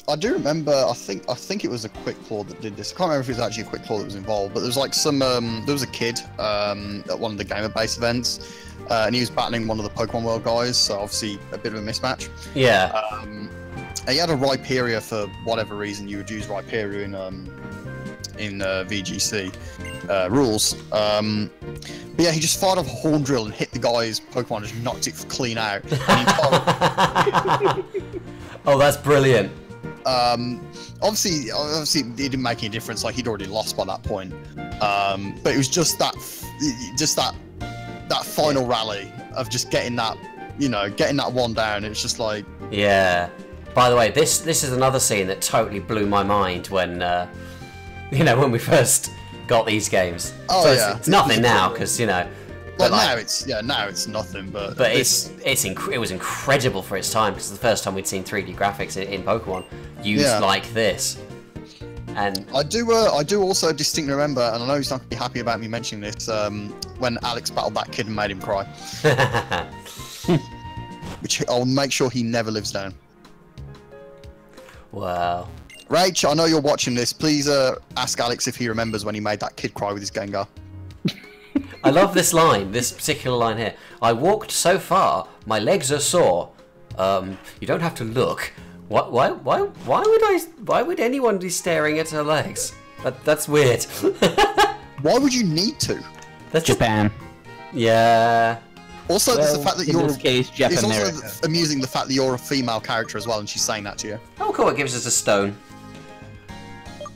I do remember. I think it was a Quick Claw that did this. I can't remember if it was actually a Quick Claw that was involved, but there was like some. There was a kid at one of the Gamer Base events, and he was battling one of the Pokemon World guys. So obviously a bit of a mismatch. Yeah. He had a Rhyperior for whatever reason. You would use Rhyperior in VGC rules. But yeah, he just fired off a Horn Drill and hit the guy's Pokemon, and just knocked it clean out. Oh, that's brilliant. Obviously, it didn't make any difference. Like, he'd already lost by that point. But it was just that final rally of just getting that you know, getting that one down, it's just like, Yeah. By the way, this is another scene that totally blew my mind when, you know, when we first got these games. Oh, so yeah. it's nothing now because you know. well, But like, now it's nothing, but but it was incredible for its time because the first time we'd seen 3D graphics in Pokemon used Yeah. like this. And I do also distinctly remember, and I know he's not gonna be happy about me mentioning this, when Alex battled that kid and made him cry, which I'll make sure he never lives down. wow. Rach, I know you're watching this. Please ask Alex if he remembers when he made that kid cry with his Gengar. I love this line, this particular line here. I walked so far, my legs are sore. You don't have to look. Why would anyone be staring at her legs? That's weird. Why would you need to? That's just, Japan. yeah. Also, there's the Well, fact that in you're. this case, Japan It's also America. amusing the fact that you're a female character as well, and she's saying that to you. Oh, cool, it gives us a stone.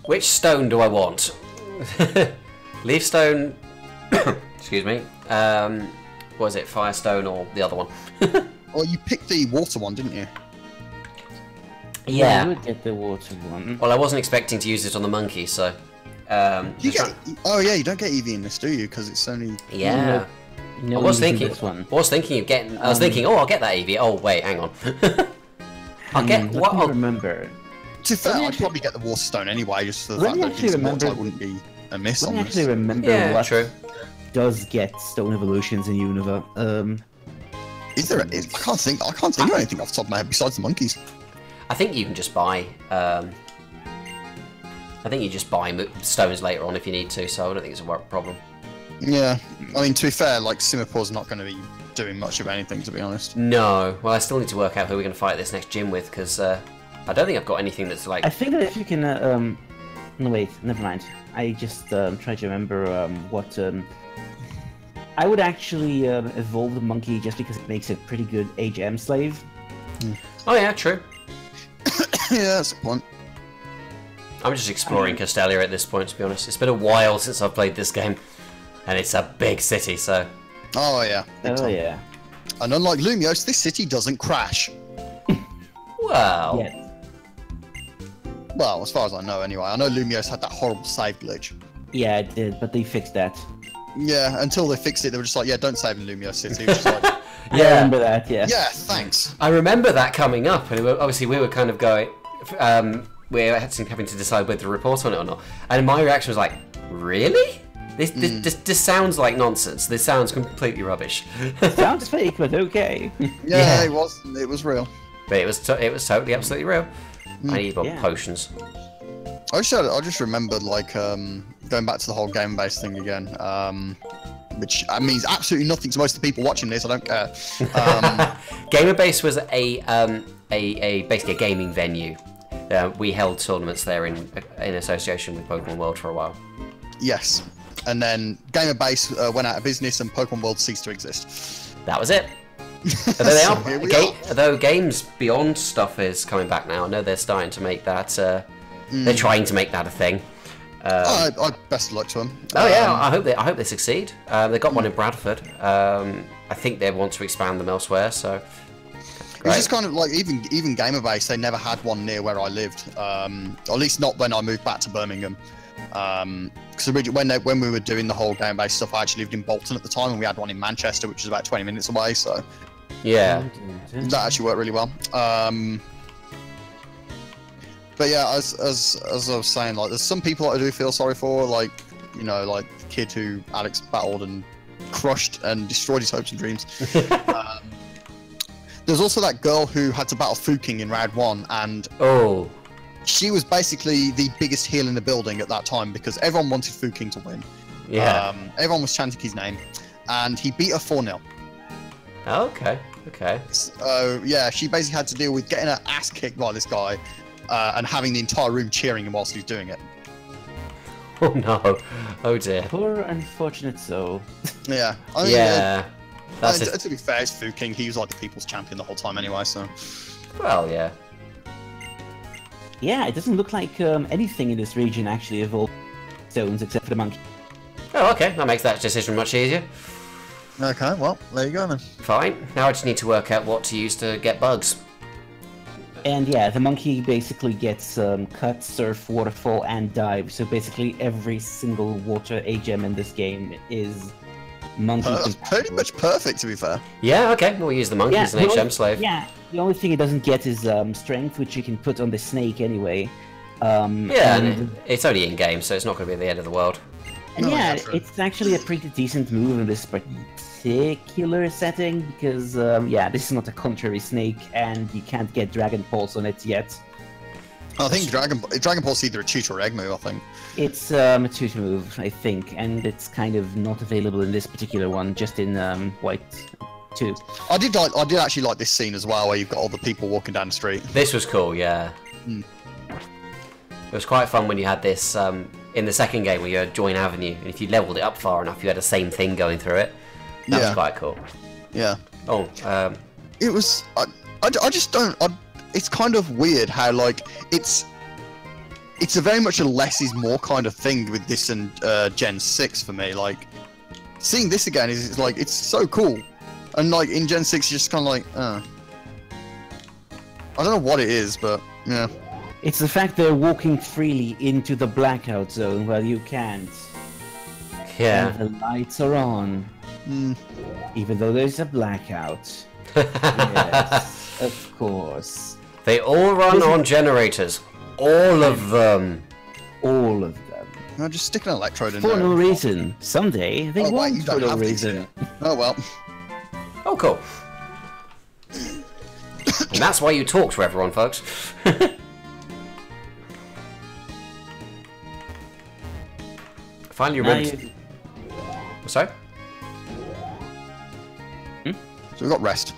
Which stone do I want? Leaf stone. Excuse me. What is it? Firestone or the other one? Well, you picked the water one, didn't you? Yeah. You would get the water one. Well, I wasn't expecting to use it on the monkey, so. You just- get, oh yeah, you don't get Eevee in this, do you? Because it's only. yeah. No, I was using thinking. this one. I was thinking of getting. I was thinking, oh, I'll get that Eevee. Oh, wait, hang on. I'll get Let what? me I'll, remember. To be fair, Let me I'd actually- probably get the water stone anyway, just for the Let fact me that actually it's remember- I wouldn't be amiss Let on me this. actually remember yeah, what true. does get stone evolutions in Unova. Is there? I can't think of anything off the top of my head besides the monkeys. I think you can just buy. I think you just buy stones later on if you need to, so I don't think it's a problem. Yeah, I mean, to be fair, like Simipour's not going to be doing much of anything, to be honest. No, well, I still need to work out who we're going to fight this next gym with because I don't think I've got anything that's like. I think that if you can, no wait, never mind. I just try to remember what. I would actually evolve the monkey just because it makes a pretty good HM slave. Oh yeah, true. Yeah, that's the point. I'm just exploring Castelia at this point, to be honest. It's been a while since I've played this game, and it's a big city, so. Oh yeah. big Oh time. yeah. And unlike Lumiose, this city doesn't crash. Well. Yeah. Well, as far as I know, anyway. I know Lumiose had that horrible save glitch. Yeah, it did, but they fixed that. Yeah, until they fixed it, they were just like, yeah, don't save in Lumiose City. It was just like, I Yeah. remember that. Yeah. yeah, thanks. I remember that coming up, and obviously we were kind of going. We're having to decide whether to report on it or not. And my reaction was like, really? This sounds like nonsense. This sounds completely rubbish. Sounds fake, but okay. Yeah, Yeah. it was real. But it was totally, absolutely real. I need more Yeah. potions. I just remembered, like, going back to the whole game-based thing again, which means absolutely nothing to most of the people watching this. I don't care. Gamerbase was basically a gaming venue. We held tournaments there in association with Pokemon World for a while. Yes. And then Gamerbase went out of business and Pokemon World ceased to exist. That was it. Although they So are, here we are. although Games Beyond stuff is coming back now. I know they're starting to make that. They're trying to make that a thing. I best of luck to them. Oh yeah, I hope they succeed. They got one in Bradford. I think they want to expand them elsewhere. So It's just kind of like even Gamerbase, they never had one near where I lived. Or at least not when I moved back to Birmingham. Because when we were doing the whole Gamerbase stuff, I actually lived in Bolton at the time, and we had one in Manchester, which is about 20 minutes away. So yeah, that actually worked really well. But yeah, as I was saying, like there's some people that I do feel sorry for, like, you know, like the kid who Alex battled and crushed and destroyed his hopes and dreams. There's also that girl who had to battle Fuking in round 1, and oh she was basically the biggest heel in the building at that time because everyone wanted Fuking to win. yeah. Everyone was chanting his name, and he beat her 4-0. Okay. So yeah, she basically had to deal with getting her ass kicked by this guy, and having the entire room cheering him whilst he's doing it. Oh no. Oh dear. Poor unfortunate soul. Yeah. I mean, Yeah. That's it. to be fair, it's Fuking. He was like the people's champion the whole time anyway, so. Well, yeah. Yeah, it doesn't look like anything in this region actually evolved stones except for the monkey. Oh, okay. That makes that decision much easier. Okay, well, there you go then. Fine. Now I just need to work out what to use to get bugs. And yeah, the monkey basically gets cut, surf, waterfall, and dive. So basically every single water A-gem in this game is monkey. That's pretty much perfect, to be fair. Yeah, okay. We'll use the monkey as an HM slave. Yeah, the only thing it doesn't get is strength, which you can put on the snake anyway. Yeah, and it's only in-game, so it's not going to be the end of the world. And No, yeah, yeah, true. it's actually a pretty decent move in this particular setting because, yeah, this is not a contrary snake, and you can't get Dragon Pulse on it yet. I think Dragon Ball's either a cheat or egg move, I think. It's a tutor move, I think, and it's kind of not available in this particular one, just in White 2. I did actually like this scene as well, where you've got all the people walking down the street. This was cool, yeah. Hmm. It was quite fun when you had this in the second game where you had Join Avenue, and if you leveled it up far enough, you had the same thing going through it. That was Yeah. quite cool. Yeah. Oh, It was. I just don't. It's kind of weird how like it's a very much a less is more kind of thing with this and Gen 6 for me. Like seeing this again is like it's so cool, and like in Gen 6 you're just kind of like, I don't know what it is, but yeah. It's the fact they're walking freely into the blackout zone while you can't. yeah. And the lights are on, Mm. even though there's a blackout. Yes, of course. They all run on generators. All of them. All of them. No, just stick an electrode in For there. no reason. Someday they Oh, wait, won't you for don't no have these reason. Oh well. Oh, cool. And that's why you talk to everyone, folks. Finally Now remembered. you- Sorry? So we've got rest.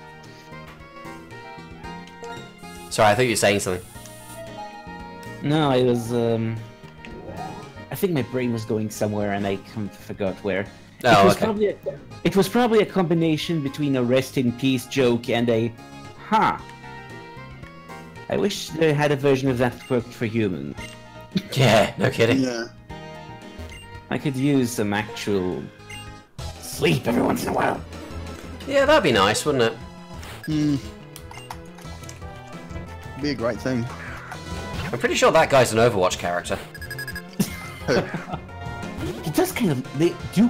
Sorry, I thought you were saying something. No, I was. I think my brain was going somewhere, and I forgot where. Oh, it was okay. probably a combination between a rest in peace joke and a, I wish they had a version of that that worked for humans. Yeah, no kidding. Yeah. I could use some actual sleep every once in a while. Yeah, that'd be nice, wouldn't it? Hmm. Be a great thing. I'm pretty sure that guy's an Overwatch character. He does kind of. They do.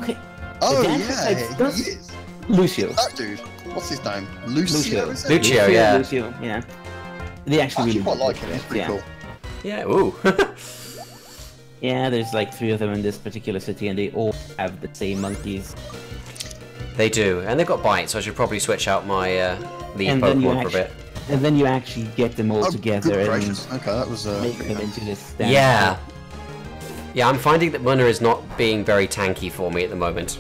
Oh The yeah, Dante does- he is. Lucio. That dude. What's his name? Lucio. Lucio. is it? Lucio, yeah. Lucio, yeah. They I actually actually really quite do like look him. at He's it, pretty yeah. cool. Yeah, ooh. Yeah, there's like 3 of them in this particular city, and they all have the same monkeys. They do, and they've got bites, so I should probably switch out my lead And then you Pokemon for a bit. And then you actually get them all Oh, together good and gracious. Okay, that was make pretty them nice. into this stand. Yeah. Yeah, I'm finding that Munna is not being very tanky for me at the moment.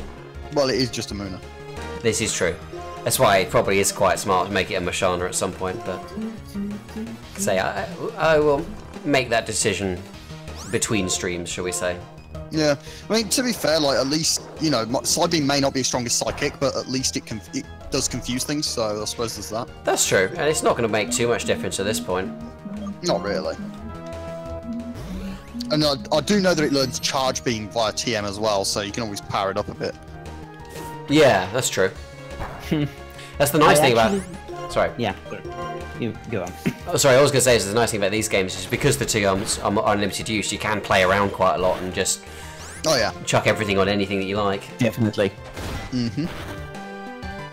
Well, it is just a Muna. This is true. That's why it probably is quite smart to make it a Mashana at some point, but... Say, I will make that decision between streams, shall we say. Yeah, I mean, to be fair, like, at least, you know, Psybeam may not be as strong as Psychic, but at least it does confuse things, so I suppose there's that. That's true, and it's not going to make too much difference at this point. Not really. And I do know that it learns Charge Beam via TM as well, so you can always power it up a bit. Yeah, that's true. That's the nice thing about... Sorry. Yeah, you go on. Oh, sorry, I was going to say is the nice thing about these games is because the TMs are unlimited use, you can play around quite a lot and just Oh yeah. chuck everything on anything that you like. Definitely. Mm-hmm.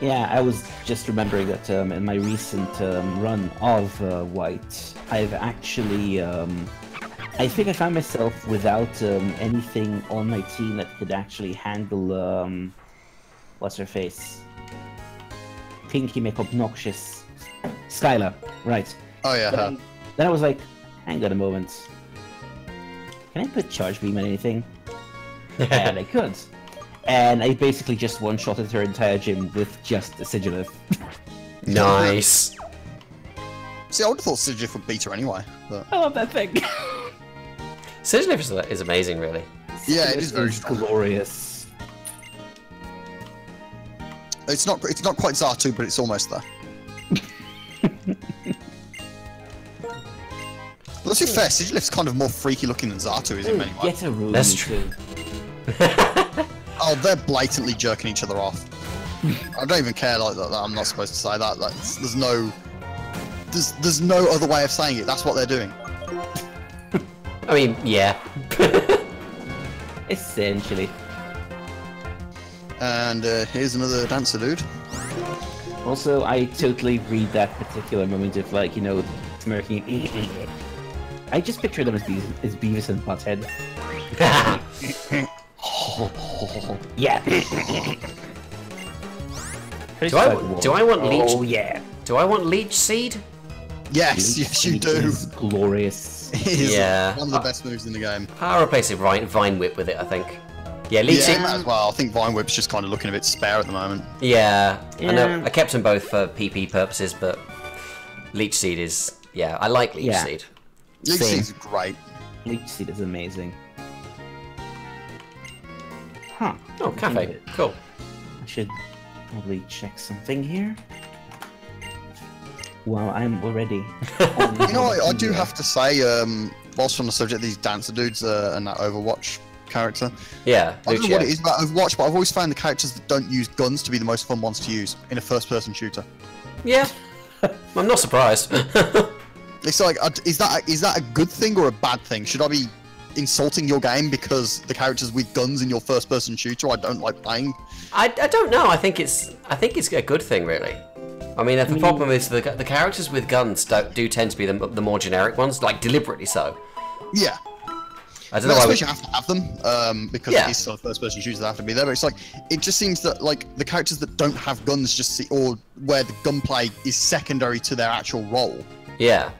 Yeah, I was just remembering that in my recent run of White, I've actually, I think I found myself without anything on my team that could actually handle, what's her face? Pinky make obnoxious. Skylar, right. Oh yeah. her. Then I was like, hang on a moment. Can I put Charge Beam on anything? And I could. And I basically just one-shotted her entire gym with just a Sigilith. Nice. See, I would have thought Sigilith would beat her anyway, but I love that thing. Sigilif is amazing, really. yeah, it is very strong. glorious. It's not quite Zartu, but it's almost there. Let's be fair, Sigilif's kind of more freaky looking than Zartu is in many ways. Get a room. That's you true. two. Oh, they're blatantly jerking each other off. I don't even care like that. I'm not supposed to say that. Like, there's no other way of saying it. That's what they're doing. I mean, yeah. Essentially. And here's another dancer dude. Also, I totally read that particular moment of, like, you know, smirking. I just picture them as Beavis and Butthead. Yeah. Do I want leech? Oh yeah. Do I want leech seed? Yes, yes you do. Is glorious. It is Yeah. one of the best moves in the game. I'll replace it Vine Whip with it, I think. Yeah, leech Yeah, seed. might as well. I think Vine Whip's just kind of looking a bit spare at the moment. Yeah, I know. Yeah. I kept them both for PP purposes, but leech seed is. Yeah, I like leech seed. Leech Same. Seed's great. Leech Seed is amazing. Huh. Oh, cafe. Cool. I should probably check something here. Well, I'm already. You know, I do have to say, whilst on the subject of these dancer dudes and that Overwatch character, Yeah, I don't know Lucio. what it is about Overwatch, but I've always found the characters that don't use guns to be the most fun ones to use in a first-person shooter. Yeah, I'm not surprised. It's like, is that a good thing or a bad thing? Should I be insulting your game because the characters with guns in your first-person shooter I don't like playing? I don't know. I think it's a good thing, really. I mean, the problem is the characters with guns do tend to be the more generic ones, like deliberately so. Yeah. I don't know why. You have to have them because it is sort of first-person shooters that have to be there. But it's like it just seems that like the characters that don't have guns or where the gunplay is secondary to their actual role. Yeah.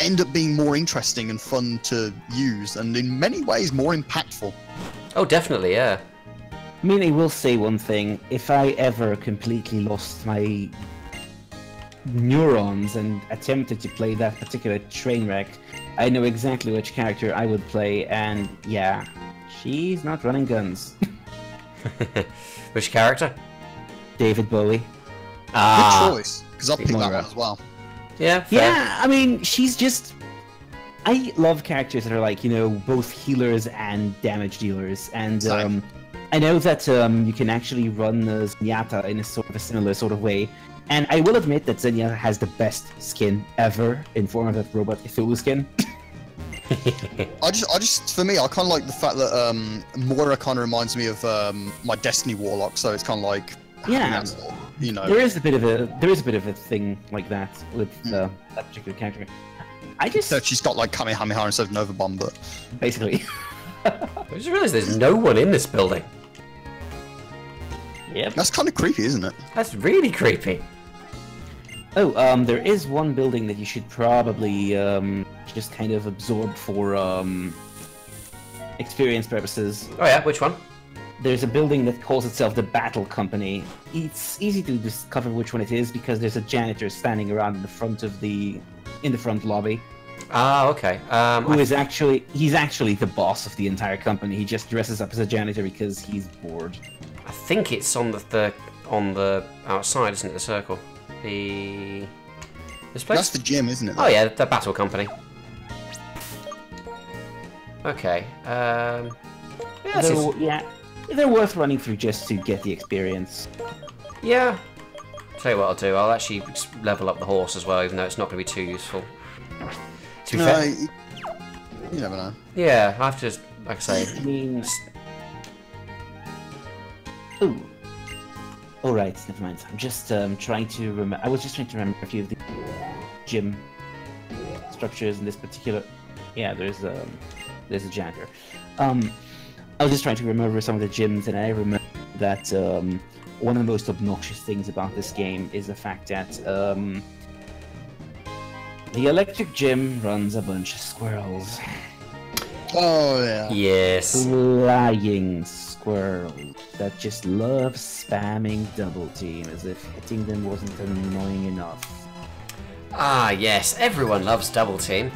End up being more interesting and fun to use, and in many ways more impactful. Oh, definitely, yeah. I mean, I will say one thing. If I ever completely lost my neurons and attempted to play that particular train wreck, I know exactly which character I would play, and yeah, she's not running guns. Which character? David Bowie. Ah. Good choice, because I'll pick that one as well. Yeah. Fair. Yeah, I mean, she's just... I love characters that are like, you know, both healers and damage dealers, and Same. I know that you can actually run Zenyatta in a sort of a similar sort of way, and I will admit that Zenyatta has the best skin ever in form of that Robot Cthulhu skin. I just, for me, I kind of like the fact that Moira kind of reminds me of my Destiny Warlock, so it's kind of like, Yeah. you know. There is a bit of a thing like that with that particular character. I just So she's got like Kamehameha instead of Nova Bomb, but basically. I just realised there's no one in this building. Yep. that's kind of creepy, isn't it? That's really creepy. Oh, there is one building that you should probably just kind of absorb for experience purposes. Oh yeah, which one? There's a building that calls itself the Battle Company. It's easy to discover which one it is because there's a janitor standing around in the front lobby. Ah, okay. He's actually the boss of the entire company. He just dresses up as a janitor because he's bored. I think it's on the outside, isn't it? The circle. This place. That's the gym, isn't it? Oh yeah, the Battle Company. Okay. Yeah. They're worth running through just to get the experience. Yeah. Tell you what I'll do. I'll actually level up the horse as well, even though it's not going to be too useful. To be No, fair. you never know. Yeah, I have to, like I say. I mean... Ooh. Alright, never mind. I'm just trying to remember... I was just trying to remember a few of the gym structures in this particular... Yeah, there's a janitor. I was just trying to remember some of the gyms, and I remember that one of the most obnoxious things about this game is the fact that the electric gym runs a bunch of squirrels. Oh yeah. Yes. Flying squirrels that just love spamming double team as if hitting them wasn't annoying enough. Ah, yes. Everyone loves Double Team.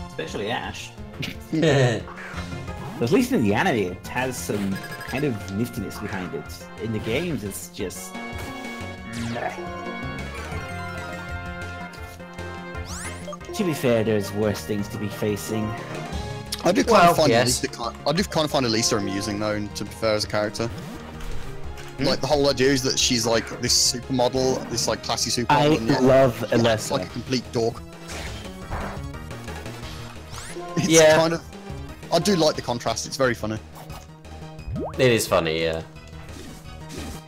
Especially Ash. At least in the anime, it has some kind of niftiness behind it. In the games, it's just... To be fair, there's worse things to be facing. I do kind of find yes. I do kind of find Elisa amusing though, to be fair, as a character. Like the whole idea is that she's like this supermodel, this like classy supermodel. I and yet love she acts Alessa. like a complete dork. It's Yeah. kind of. I do like the contrast. It's very funny. It is funny, yeah.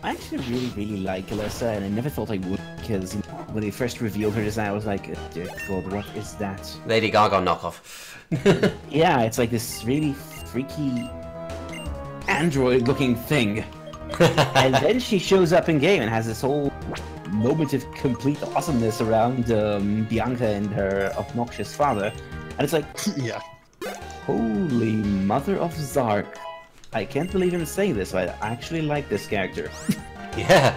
I actually really like Alessa, and I never thought I would, because when they first revealed her design, I was like, oh, dear God, what is that? Lady Gaga knockoff. Yeah, it's like this really freaky android-looking thing. And then she shows up in game and has this whole moment of complete awesomeness around Bianca and her obnoxious father. And it's like, Yeah. holy mother of Zark. I can't believe I'm saying this, but I actually like this character. Yeah.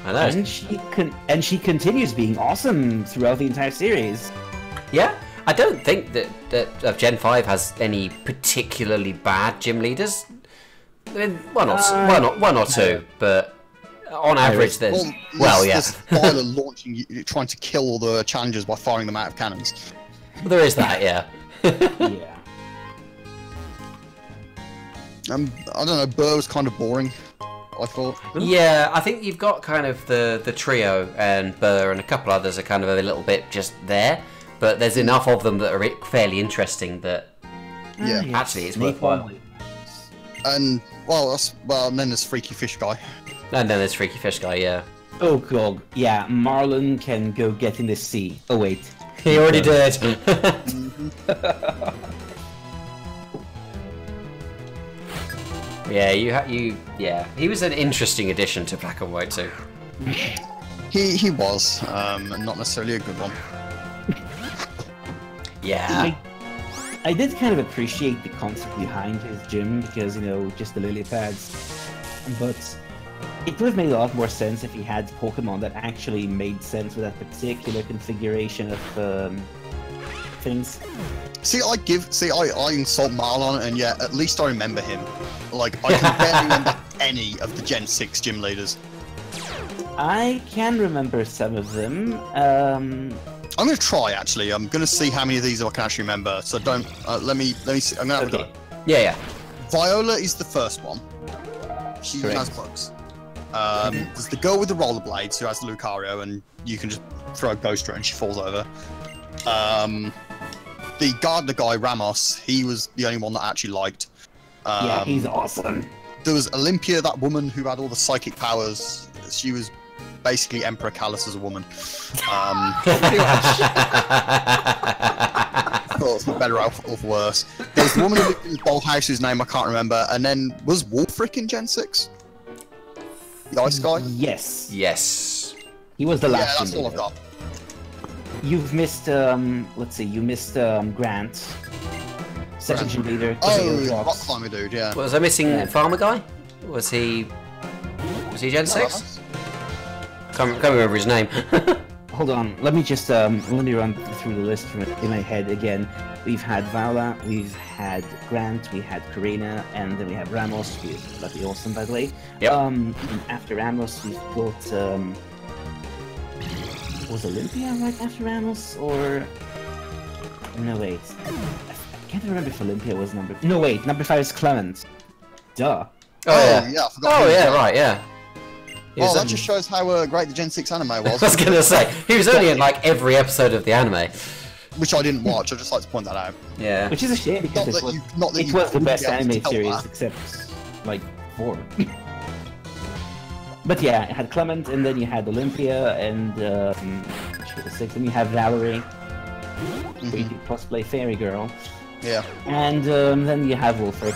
I know. And she continues being awesome throughout the entire series. Yeah. I don't think that Gen 5 has any particularly bad gym leaders. I mean, one or two, but on average, there's yeah. There's Viola launching, trying to kill all the challengers by firing them out of cannons. There is that, yeah. Yeah. I don't know. Burr was kind of boring. I thought. Yeah, I think you've got kind of the trio, and Burr and a couple others are kind of a little bit just there, but there's enough of them that are fairly interesting that Yeah. actually it's worthwhile. And and then there's Freaky Fish Guy. And then there's Freaky Fish Guy, yeah. Oh god, yeah, Marlon can go get in the sea. Oh wait. He already did. Yeah, yeah. He was an interesting addition to Black and White too. He was, not necessarily a good one. Yeah. I did kind of appreciate the concept behind his gym because, you know, just the lily pads. But it would have made a lot more sense if he had Pokemon that actually made sense with that particular configuration of things. See, I insult Marlon, and yet at least I remember him. Like, I can barely remember any of the Gen 6 gym leaders. I can remember some of them. I'm gonna try, actually. I'm gonna see how many of these I can actually remember. So don't, let me see. I'm gonna have a go. Yeah. Viola is the first one. She Correct. has bugs. There's the girl with the rollerblades who has the Lucario, and you can just throw a ghost at her and she falls over. The gardener guy, Ramos, he was the only one that I actually liked. Yeah, he's awesome. There was Olympia, that woman who had all the psychic powers. She was basically Emperor Callus as a woman. It's not better or worse. There's the woman who lived in the dollhouse whose name I can't remember, and then was Wolfric in Gen 6? The ice guy? Yes. Yes. He was the Yeah, last that's gym all I've leader. got. You've missed, let's see, you missed Grant. Second gym leader. Oh, rock climber dude, yeah. Was I missing Yeah. Farmer Guy? Was he Gen 6? Can't remember his name. Hold on, let me just let me run through the list from in my head again. We've had Viola, we've had Grant, we had Karina, and then we have Ramos, who is bloody awesome, by the way. Yep. And after Ramos, we've got was Olympia right after Ramos, or no wait, I can't remember if Olympia was number. No wait, number 5 is Clement. Duh. Oh yeah. I forgot Oh he was yeah, there. right, yeah. He was Well, that on- just shows how great the Gen 6 anime I was. was gonna say he was only in like every episode of the anime. Which I didn't watch, I'd just like to point that out. Yeah. Which is a shame because Not it that was, you, not that it you was the wouldn't best be able to anime tell series, that. except like 4. But yeah, it had Clement, and then you had Olympia, and she was 6, and you have Valerie, where you could cosplay Fairy Girl, Yeah. and then you have Wolfric.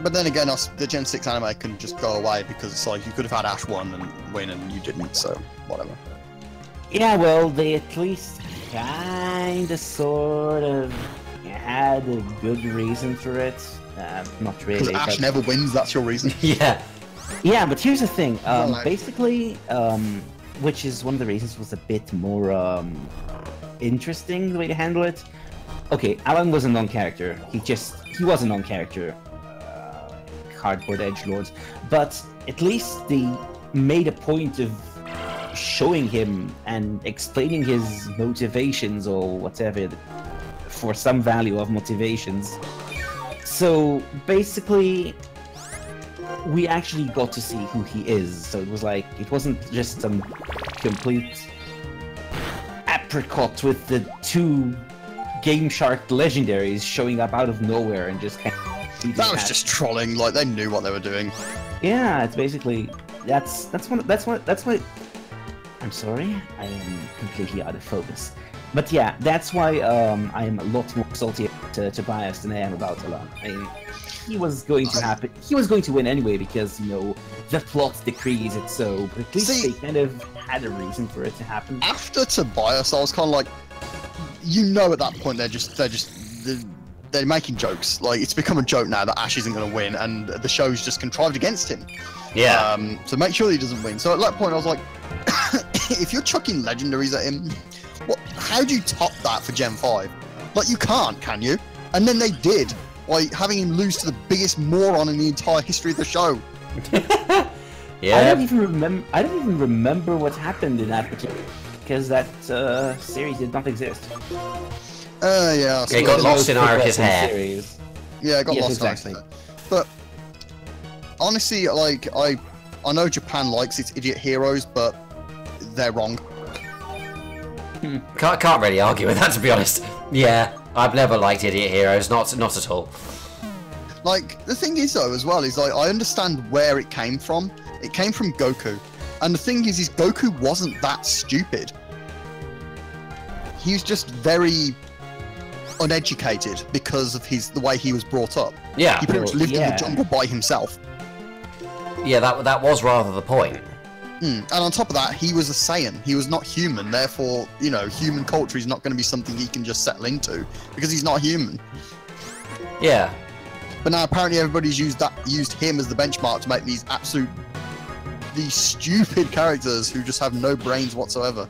But then again, the Gen 6 anime can just go away because it's like you could have had Ash won and win and you didn't, so whatever. Yeah, well, they at least kinda, sort of had a good reason for it. Not Because really. Ash but- never wins, that's your reason. Yeah. Yeah, but here's the thing. Well, Basically, which is one of the reasons was a bit more interesting the way to handle it. Okay, Alan was a non-character. He was a non-character. Cardboard edgelords, but at least they made a point of showing him and explaining his motivations or whatever for some value of motivations. So basically, we actually got to see who he is. So it was like, it wasn't just some complete apricot with the 2 Game Shark legendaries showing up out of nowhere and just kind of... That was just trolling. Like they knew what they were doing. Yeah, it's basically that's why I'm sorry, I am completely out of focus. But yeah, that's why I am a lot more salty to Tobias than I am about Alan. I mean, he was going to happen. He was going to win anyway because, you know, the plot decrees it so. But at least they kind of had a reason for it to happen. After Tobias, I was kind of like, you know, at that point they're making jokes. Like it's become a joke now that Ash isn't going to win, and the show's just contrived against him. Yeah. To make sure he doesn't win. So at that point, I was like, if you're chucking legendaries at him, how do you top that for Gen 5? Like you can't, can you? And then they did, like having him lose to the biggest moron in the entire history of the show. Yeah. I don't even remember what happened in that particular, because that series did not exist. Yeah. It got lost in Irika's hair. Series. Yeah, it got lost exactly. in Irika's hair. But honestly, like I know Japan likes its idiot heroes, but they're wrong. Can't really argue with that, to be honest. Yeah, I've never liked idiot heroes, not at all. Like the thing is though, as well, is like I understand where it came from. It came from Goku, and the thing is Goku wasn't that stupid. He was just very uneducated because of the way he was brought up. Yeah. He pretty much lived in the jungle by himself. Yeah, that was rather the point. And on top of that, he was a Saiyan. He was not human. Therefore, you know, human culture is not going to be something he can just settle into because he's not human. Yeah. But now apparently everybody's used him as the benchmark to make these stupid characters who just have no brains whatsoever.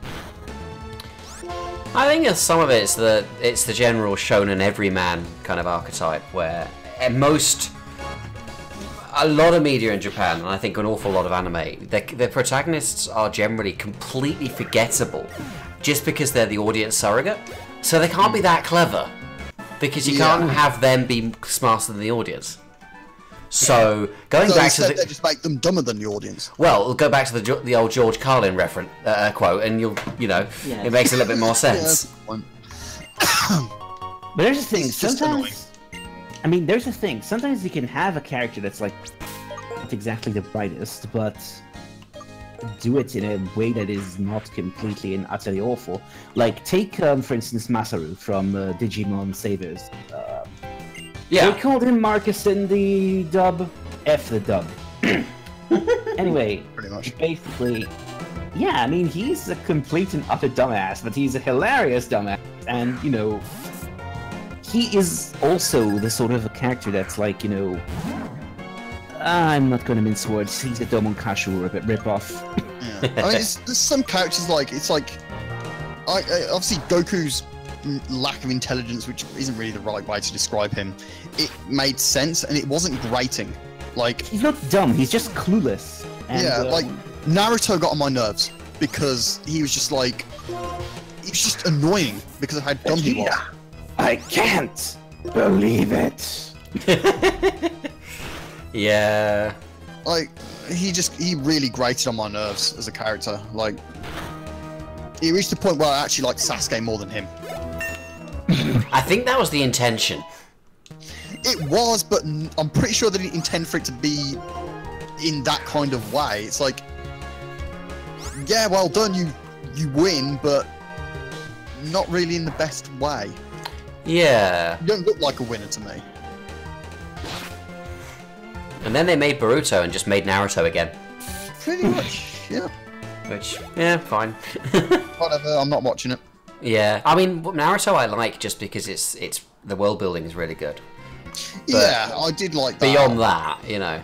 I think some of it's the general shonen everyman kind of archetype where a lot of media in Japan, and I think an awful lot of anime, their protagonists are generally completely forgettable just because they're the audience surrogate. So they can't be that clever because you can't have them be smarter than the audience. So going back to they just make them dumber than the audience. Well, we'll go back to the old George Carlin reference quote, and it makes a little bit more sense. Yeah, but there's a thing. There's a thing. Sometimes you can have a character that's like not exactly the brightest, but do it in a way that is not completely and utterly awful. Like take, for instance, Masaru from Digimon Savers. Yeah. They called him Marcus in the dub. F the dub. Anyway, pretty much. Basically, yeah, I mean, he's a complete and utter dumbass, but he's a hilarious dumbass. And, you know, he is also the sort of a character that's like, you know, I'm not going to mince words, he's a Domon Kashu rip-off. Yeah. I mean, there's some characters like, it's like, obviously Goku's lack of intelligence, which isn't really the right way to describe him, it made sense and it wasn't grating. Like he's not dumb, he's just clueless. And, yeah, like Naruto got on my nerves because he was just like, he was just annoying because of how dumb he was. I can't believe it. Yeah. Like he really grated on my nerves as a character. Like he reached the point where I actually liked Sasuke more than him. I think that was the intention. It was, but I'm pretty sure they didn't intend for it to be in that kind of way. It's like, yeah, well done, you win, but not really in the best way. Yeah. You don't look like a winner to me. And then they made Boruto and just made Naruto again. Pretty much, yeah. Which, yeah, fine. Whatever, I'm not watching it. Yeah, I mean, Naruto I like just because it's the world building is really good. But yeah, I did like that. Beyond that, you know.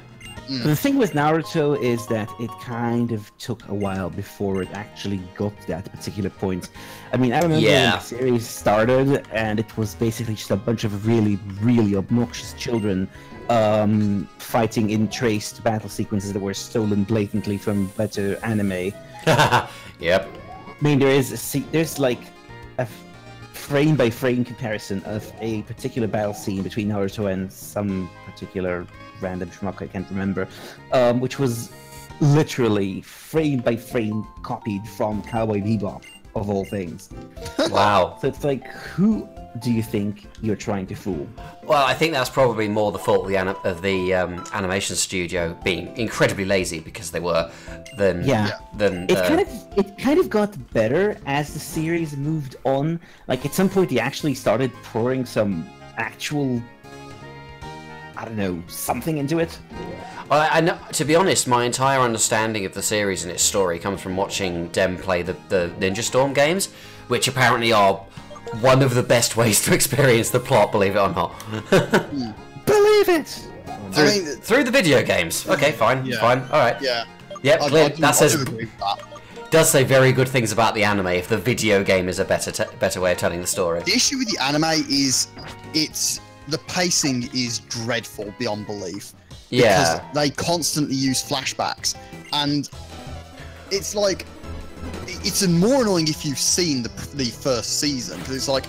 The thing with Naruto is that it kind of took a while before it actually got to that particular point. I mean, I remember when the series started, and it was basically just a bunch of really, really obnoxious children fighting in traced battle sequences that were stolen blatantly from better anime. Yep. I mean, there's like a frame by frame comparison of a particular battle scene between Naruto and some particular random schmuck I can't remember, which was literally frame by frame copied from Cowboy Bebop, of all things. Wow. So it's like, who do you think you're trying to fool? Well, I think that's probably more the fault of the animation studio being incredibly lazy, because they were, than It kind of got better as the series moved on. Like at some point, they actually started pouring some actual, I don't know, something into it. Well, I know, to be honest, my entire understanding of the series and its story comes from watching Dem play the Ninja Storm games, which apparently are one of the best ways to experience the plot, believe it or not. Believe it! Through the video games. Okay, fine, Yeah. fine, alright. Yeah. Yep, clear. That says, agree with that. does say very good things about the anime if the video game is a better way of telling the story. The issue with the anime is the pacing is dreadful beyond belief. Yeah. Because they constantly use flashbacks, and it's like, it's more annoying if you've seen the first season, because it's like,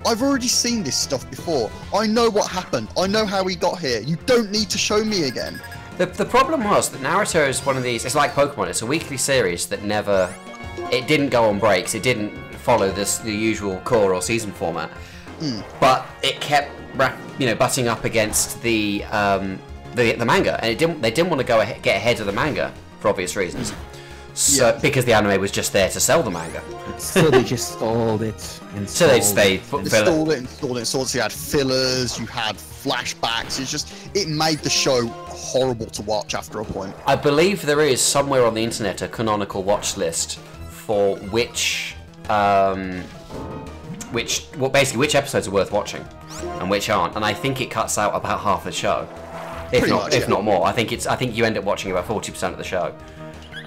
I've already seen this stuff before. I know what happened. I know how we got here. You don't need to show me again. The problem was that Naruto is one of these, it's like Pokemon, it's a weekly series that it didn't go on breaks, it didn't follow the usual core or season format, but it kept butting up against the manga, and they didn't want to get ahead of the manga for obvious reasons. So because the anime was just there to sell the manga. So they just stalled it. So they put filler. Installed it. So you had fillers, you had flashbacks. It made the show horrible to watch after a point. I believe there is somewhere on the internet a canonical watch list for which basically which episodes are worth watching and which aren't, and I think it cuts out about half the show, if not more. I think you end up watching about 40% of the show.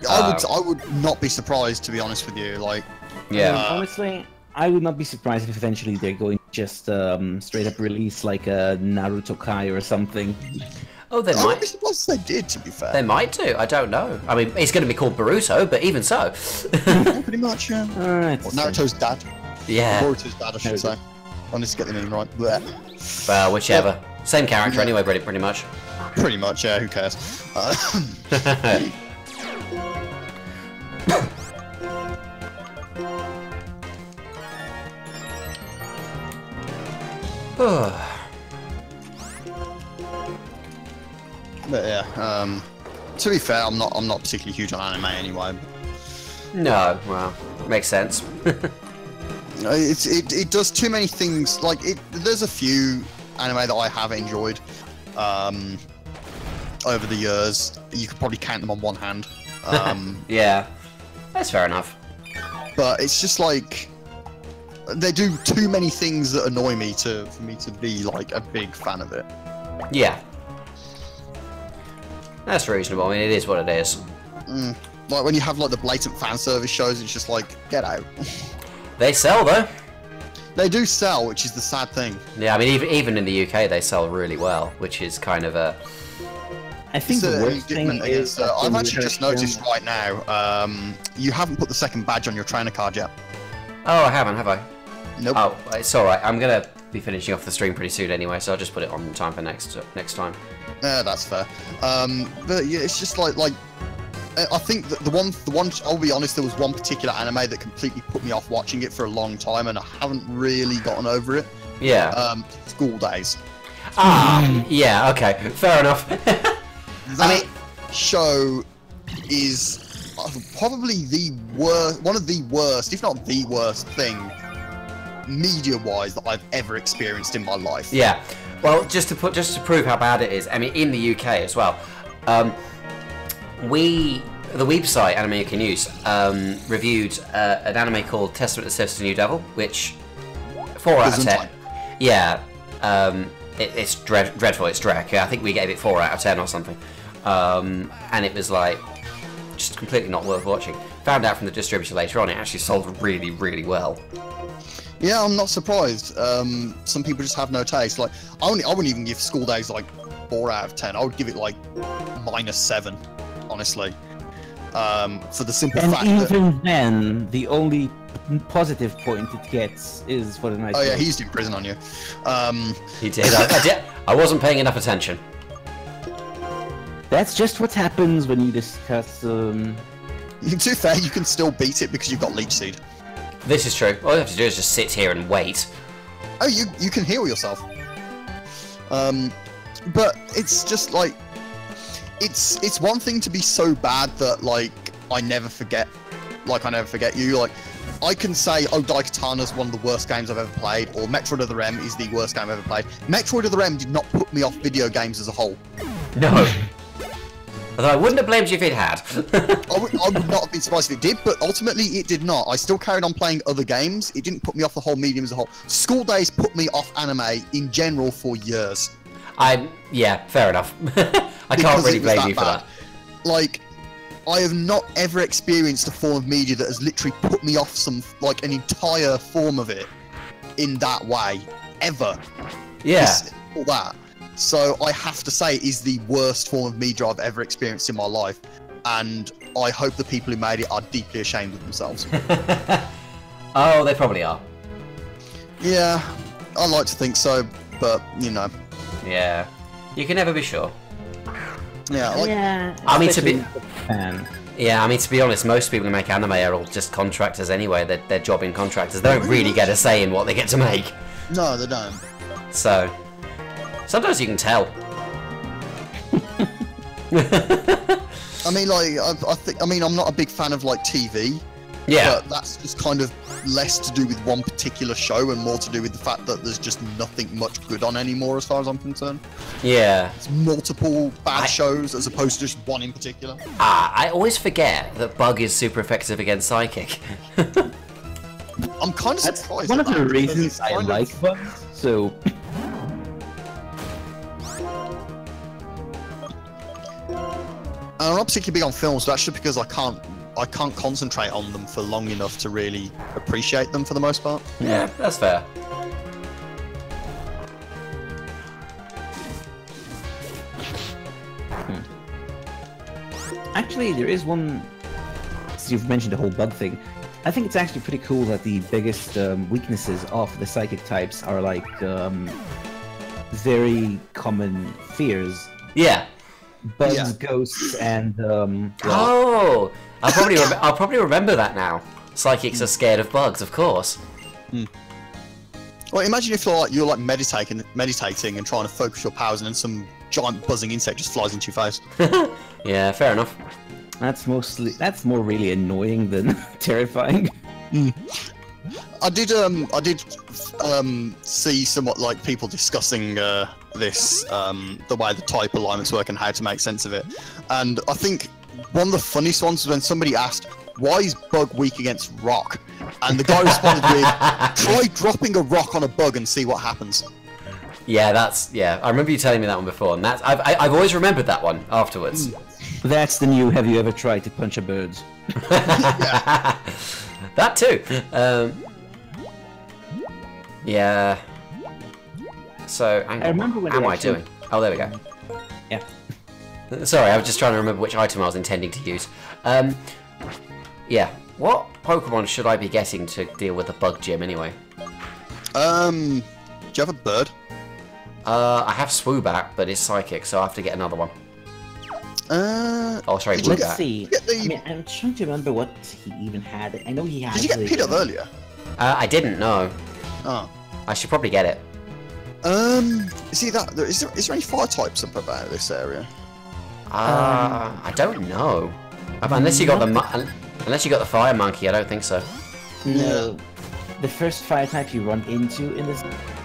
I would not be surprised, to be honest with you. Like, yeah. Honestly, I would not be surprised if eventually they're going to just straight up release like a Naruto Kai or something. Oh, they I might. would be surprised if they did, to be fair. They might do. I don't know. I mean, it's going to be called Boruto, but even so. Pretty much, yeah. It's Naruto's dad. Yeah. Boruto's dad, I should say. I need to get the name right. Blech. Well, whichever. Same character anyway, pretty much. Pretty much, yeah. Who cares? But yeah, to be fair, I'm not particularly huge on anime anyway. No, well, makes sense. It does too many things. Like there's a few anime that I have enjoyed over the years. You could probably count them on one hand. Yeah, that's fair enough. But it's just like they do too many things that annoy me for me to be like a big fan of it. Yeah. That's reasonable. I mean, it is what it is. Like when you have like the blatant fan service shows, it's just like, get out. They sell though. They do sell, which is the sad thing. Yeah, I mean, even in the UK, they sell really well, which is kind of a. I think the worst thing is I've actually just noticed right now, you haven't put the second badge on your trainer card yet. Oh, I haven't, have I? Nope. Oh, it's all right. I'm gonna be finishing off the stream pretty soon anyway, so I'll just put it on time for next time. Yeah, that's fair. But yeah, it's just like I think that the one. I'll be honest, there was one particular anime that completely put me off watching it for a long time, and I haven't really gotten over it. Yeah. School Days. Yeah. Okay. Fair enough. That show is probably one of the worst, if not the worst thing, media-wise, that I've ever experienced in my life. Yeah. Well, just to prove how bad it is, I mean, in the UK as well, the website Anime You Can Use reviewed an anime called Testament that Serves the New Devil, which 4 out of 10. Yeah. It's dreadful. It's Drek. I think we gave it 4 out of 10 or something. And it was like just completely not worth watching. Found out from the distributor later on, it actually sold really, really well. Yeah, I'm not surprised. Some people just have no taste. Like I wouldn't even give School Days like 4 out of 10. I would give it like -7, honestly. For the simple And fact that even then, the only positive point it gets is for the night. oh yeah, he used to imprison on you. He did. I wasn't paying enough attention. That's just what happens when you discuss. To be fair, you can still beat it because you've got Leech Seed. This is true. All you have to do is just sit here and wait. Oh, you can heal yourself. But it's just like it's one thing to be so bad that like I never forget you. Like I can say Oh Daikatana is one of the worst games I've ever played, or Metroid Other M is the worst game I've ever played. Metroid Other M did not put me off video games as a whole. No. Although I wouldn't have blamed you if it had. I would not have been surprised if it did, but ultimately it did not. I still carried on playing other games. It didn't put me off the whole medium as a whole. School Days put me off anime in general for years. Yeah, fair enough. I can't really blame you for that. Like, I have not ever experienced a form of media that has literally put me off like an entire form of it in that way, ever. Yeah. All that. So I have to say it is the worst form of media I've ever experienced in my life, and I hope the people who made it are deeply ashamed of themselves. Oh, they probably are. Yeah, I like to think so, but you know. Yeah. You can never be sure. Yeah. Like, yeah. I mean, to be. Japan. Yeah, I mean, to be honest, most people who make anime are all just contractors anyway. They're jobbing contractors. They don't really get a say in what they get to make. no, they don't. So, sometimes you can tell. I mean, like, I mean, I'm not a big fan of like TV. Yeah. But that's just kind of less to do with one particular show and more to do with the fact that there's just nothing much good on anymore, as far as I'm concerned. Yeah. It's multiple bad shows as opposed to just one in particular. I always forget that Bug is super effective against Psychic. I'm kind of That's surprised. one at of the that, because reasons it's I kind of- like bugs. So. I'm not particularly big on films, but that's just because I can't concentrate on them for long enough to really appreciate them for the most part. Yeah, that's fair. Actually, there is one. Since you've mentioned the whole bug thing, I think it's actually pretty cool that the biggest weaknesses of the psychic types are like very common fears. Yeah. Bugs, Yeah. ghosts, and Oh, I'll probably remember that now. Psychics are scared of bugs, of course. Well, imagine if you're like meditating and trying to focus your powers, and then some giant buzzing insect just flies into your face. Yeah, fair enough. that's more really annoying than terrifying. I did see somewhat like people discussing this, the way the type alignments work and how to make sense of it. And I think one of the funniest ones was when somebody asked, why is bug weak against rock? And the guy responded with, try dropping a rock on a bug and see what happens. Yeah, I remember you telling me that one before, and I've always remembered that one afterwards. That's the new. Have you ever tried to punch a bird? That too. Yeah. So, hang I remember on, when what am they I actually- doing? Oh, there we go. Yeah. Sorry, I was just trying to remember which item I was intending to use. Yeah. What Pokemon should I be getting to deal with the bug gym anyway? Do you have a bird? I have Swoobat, but it's psychic, so I have to get another one. Oh, sorry, did you Woobat. Let's see. Get the- I mean, I'm trying to remember what he even had. I know he had. Did you get the, Pidove earlier? I didn't know. Oh. I should probably get it. See that? Is there any fire types up about this area? I don't know. Unless you got the fire monkey, I don't think so. No. The first fire type you run into in this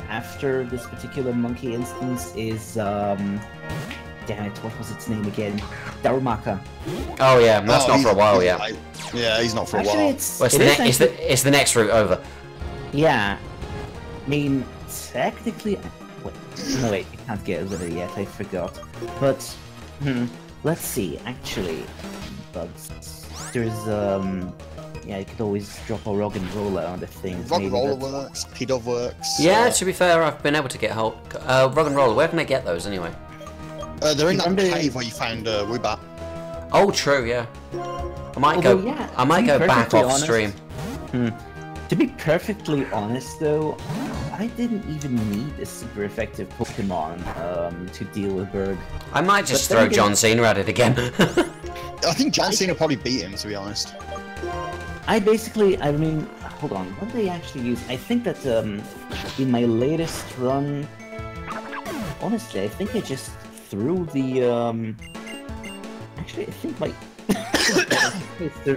after this particular monkey instance is damn it, what was its name again? Darumaka. Oh yeah, that's not he's- for a while he's yet. like- yeah, he's not for a Actually, while. it's Well, it's, it the is ne- it's the next route over. yeah. I mean, technically, wait, no wait, I can't get over there yet. I forgot. But let's see. Actually, bugs. There's yeah, you could always drop a rock and roller on the things. Rock maybe Roller that's- works, Pidove works. Yeah, to be fair, I've been able to get help. Rock and Roller, where can I get those anyway? They're in that Remember- cave where you found Woobat. Oh, true, yeah. I might Although, go. yeah, I might to go be back perfectly off honest- stream. To be perfectly honest, though, I didn't even need a super effective Pokemon to deal with Berg. I might just But then throw again- John Cena at it again. I think John Cena probably beat him, to be honest. I mean, hold on, what did I actually use? I think that in my latest run, honestly, I think I just threw the actually, I think my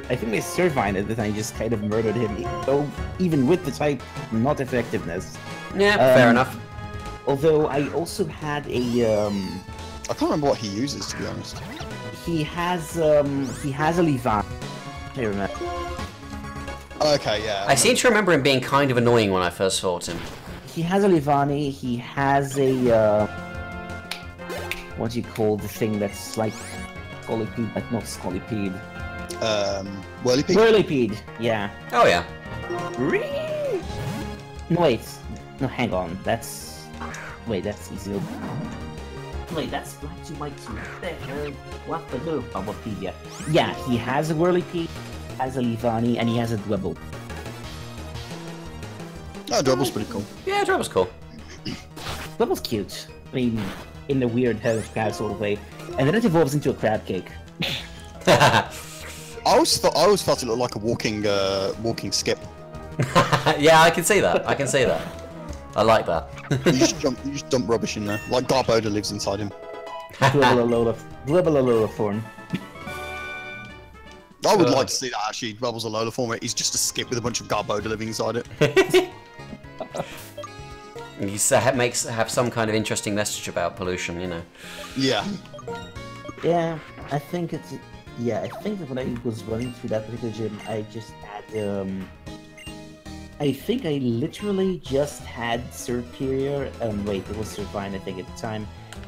I think my Servine at the time just kind of murdered him. So even with the type not effectiveness. Yeah, fair Um, enough. Although I also had a I can't remember what he uses, to be honest. he has a Levan. I remember. Okay, yeah. I seem to remember him being kind of annoying when I first fought him. He has a Levani, he has a what do you call the thing that's like Scolipede, but not Scolipede. Whirlipede? Whirlipede, yeah. Oh yeah. No wait. No, hang on. That's easy. Wait, that's Black 2 White 2. What the hell? Bumblepedia. Yeah, he has a Whirlipede, has a Levani, and he has a Dwebble. Oh, Double's pretty cool. Yeah, that was cool. Dwebble's cute. I mean, in the weird Hellish Crab sort of way. And then it evolves into a crab cake. I always felt it looked like a walking skip. Yeah, I can see that. I can see that. I like that. You just dump rubbish in there. Like Garbodor lives inside him. Dwebble Alola Thorn. I would like to see that actually. Rebels Alola form. He's just a skip with a bunch of Garbodor living inside it. You have some kind of interesting message about pollution, you know. Yeah. Yeah, I think it's. Yeah, I think that when I was running through that particular gym, I just had. I think I literally just had Superior. Wait, it was Servine, I think, at the time.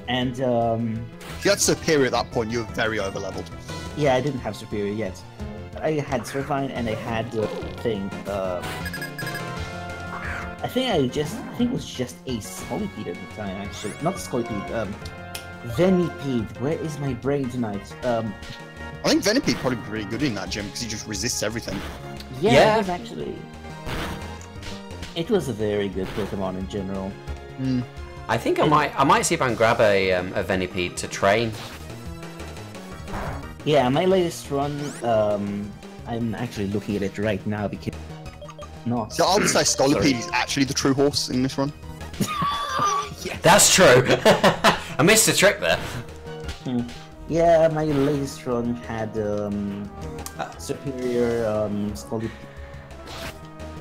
And, If you had Superior at that point, you were very overleveled. yeah, I didn't have Superior yet. I had Servine and I had the thing, I think it was just a Scolipede at the time, actually. Not Scolipede, Venipede. Where is my brain tonight? I think Venipede probably be really good in that gym because he just resists everything. Yeah, Yeah. it was actually. It was a very good Pokemon in general. I think I might see if I can grab a Venipede to train. Yeah, my latest run, I'm actually looking at it right now because not. So I would say Sorry. Scolipede is actually the true horse in this run. That's true. I missed a trick there. Yeah, my latest run had Superior, Scolipede,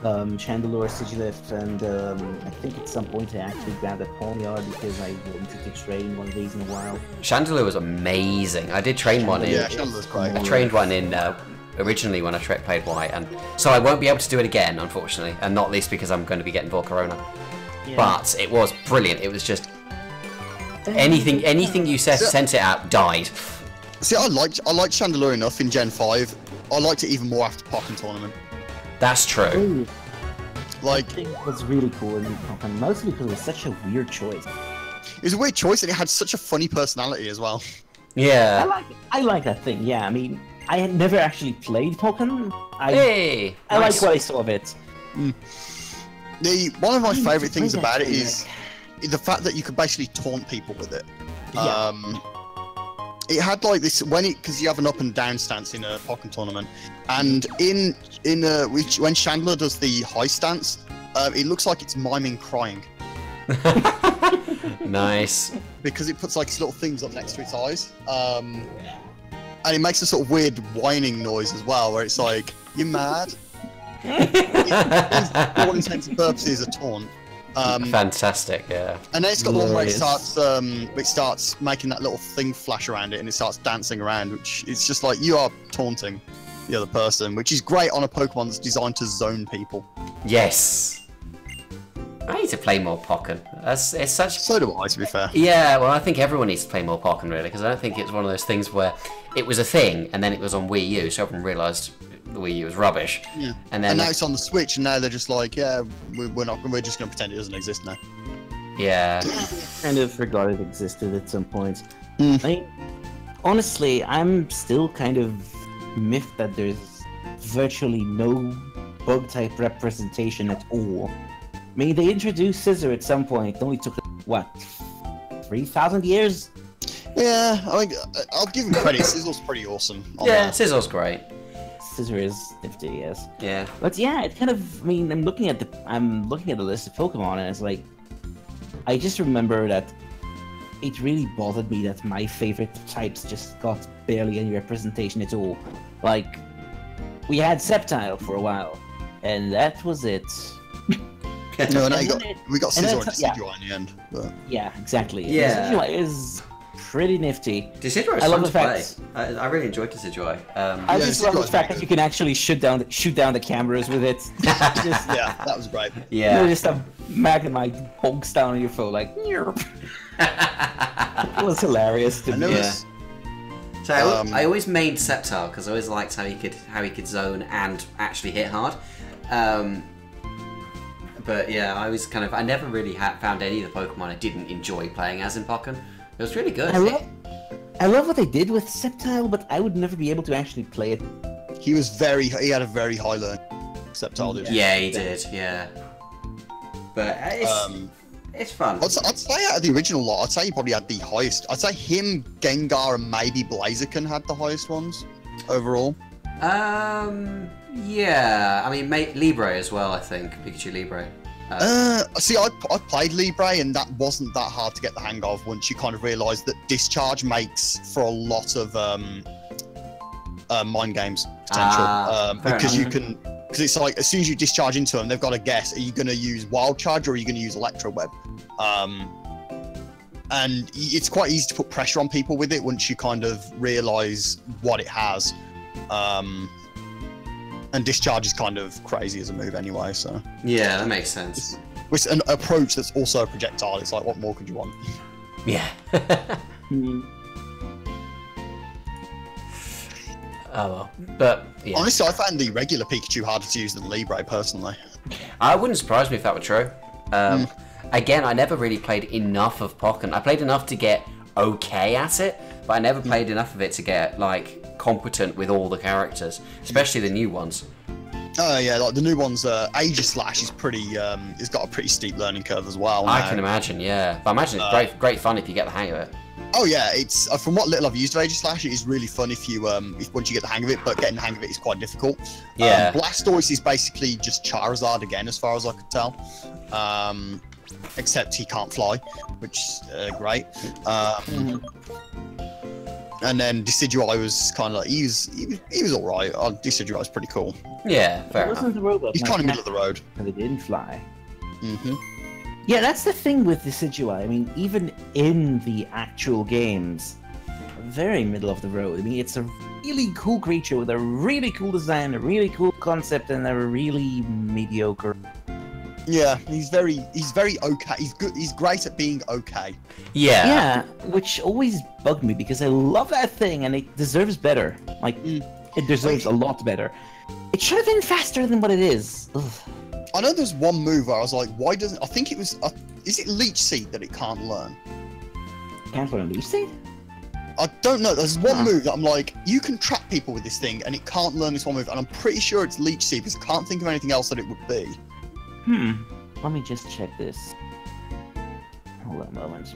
Chandelure, Sigilyph, and I think at some point I actually grabbed a Ponyard because I wanted to train one of these in a while. Chandelure was amazing. I did train one in. Yeah, Chandelure's great. I trained one in originally when I played White, and so I won't be able to do it again, unfortunately, and not least because I'm going to be getting Volcarona. Yeah. But it was brilliant. It was just anything you sent it out died. See, I liked Chandelure enough in Gen 5. I liked it even more after Pokken Tournament. That's true. Ooh, Like, I think it was really cool in Pokemon, mostly because it was such a weird choice. it was a weird choice and it had such a funny personality as well. Yeah. I like that thing. Yeah, I mean, I had never actually played Pokemon. Hey. I nice. like what I saw of it. One of my favourite things Play that about it thing, is the fact that you could basically taunt people with it. Yeah. It had like this because you have an up and down stance in a Pokken Tournament, and when Chandler does the high stance, it looks like it's miming crying Nice. because it puts like its little things up next to its eyes, and it makes a sort of weird whining noise as well, where it's like, "You mad?" For all intents and purposes, a taunt. Fantastic. Yeah. And then it's got the one where it Glorious. starts making that little thing flash around it, and it starts dancing around, which it's just like you are taunting the other person, which is great on a Pokemon that's designed to zone people. Yes. I need to play more Pokken. It's such. So do I, to be fair. Yeah, well, I think everyone needs to play more Pokken, really, because I don't think it's one of those things where it was a thing and then it was on Wii U, so everyone realised the Wii U was rubbish. Yeah. And then, now it's on the Switch, and now they're just like, yeah, we're just gonna pretend it doesn't exist now. yeah, Kind of forgot it existed at some point. Mm. I mean, honestly, I'm still kind of myth that there's virtually no bug type representation at all. I mean, they introduced Scissor at some point. It only took, what, 3,000 years? Yeah, I mean, I'll give him credit. Sizzle's pretty awesome. on Yeah, that. Sizzle's great. Scissor is nifty, yes. Yeah. But yeah, it kind of, I mean, I'm looking at the list of Pokemon, and it's like, I just remember that it really bothered me that my favorite types just got barely any representation at all. Like, we had Sceptile for a while, and that was it. No, And we got then Scizor and it's- yeah. Decidueye in the end. But... Yeah, exactly. Yeah. Decidueye is pretty nifty. Decidueye is I love fun the to play. fact- I really enjoyed Decidueye. I Yeah, just love the Decidueye's fact very that you can actually shoot down the cameras with it. Just, Yeah, that was great. yeah. You know, just a magnemite bonks down on your foe like. "Nyerp." It was hilarious to I me. know Yeah. it's- So I always mained Sceptile because I always liked how he could zone and actually hit hard. But yeah, I never really found any of the Pokemon I didn't enjoy playing as in Pokken. It was really good. I love what they did with Sceptile, but I would never be able to actually play it. He had a very high learn. Sceptile did. Yeah, he did. Yeah. But it's fun. I'd say out of the original lot, I'd say he probably had the highest. I'd say him, Gengar, and maybe Blaziken had the highest ones overall. Yeah. I mean, Libre as well. I think Pikachu Libre. See, I played Libre, and that wasn't that hard to get the hang of once you kind of realise that Discharge makes for a lot of mind games potential. Fair Because enough. because it's like as soon as you discharge into them, they've got to guess: are you going to use Wild Charge or are you going to use Electro Web? And it's quite easy to put pressure on people with it once you kind of realise what it has. And Discharge is kind of crazy as a move anyway, so. Yeah, that makes sense. It's an approach that's also a projectile. It's like, what more could you want? Yeah. Hmm. Oh well. But yeah. Honestly, I found the regular Pikachu harder to use than Libre, personally. I wouldn't surprise me if that were true. Again, I never really played enough of Pokken. I played enough to get okay at it, but I never played enough of it to get like competent with all the characters, especially the new ones. Oh yeah, like the new one's Aegislash is pretty. It's got a pretty steep learning curve as well. I now. can imagine, yeah. But I imagine it's great fun if you get the hang of it. Oh yeah, it's from what little I've used of Aegislash, it is really fun if you once you get the hang of it. But getting the hang of it is quite difficult. Yeah. Blastoise is basically just Charizard again, as far as I could tell. Except he can't fly, which is great. And then Decidueye was kind of like he was all right. Decidueye was pretty cool. Yeah, fair It enough. wasn't the robot. He's kind of middle of the road. They didn't fly. Mm-hmm. Yeah, that's the thing with Decidueye. I mean, even in the actual games, very middle of the road. I mean, it's a really cool creature with a really cool design, a really cool concept, and a really mediocre. Yeah, he's very okay. He's good. He's great at being okay. Yeah. Yeah, which always bugged me because I love that thing and it deserves better. Like, it deserves a lot better. It should have been faster than what it is. Ugh. I know there's one move where I was like, why doesn't? I think it was. Is it Leech Seed that it can't learn? Can't learn Leaf Seed? I don't know. There's one move that I'm like, you can trap people with this thing, and it can't learn this one move, and I'm pretty sure it's Leech Seed because I can't think of anything else that it would be. Let me just check this. Hold on a moment.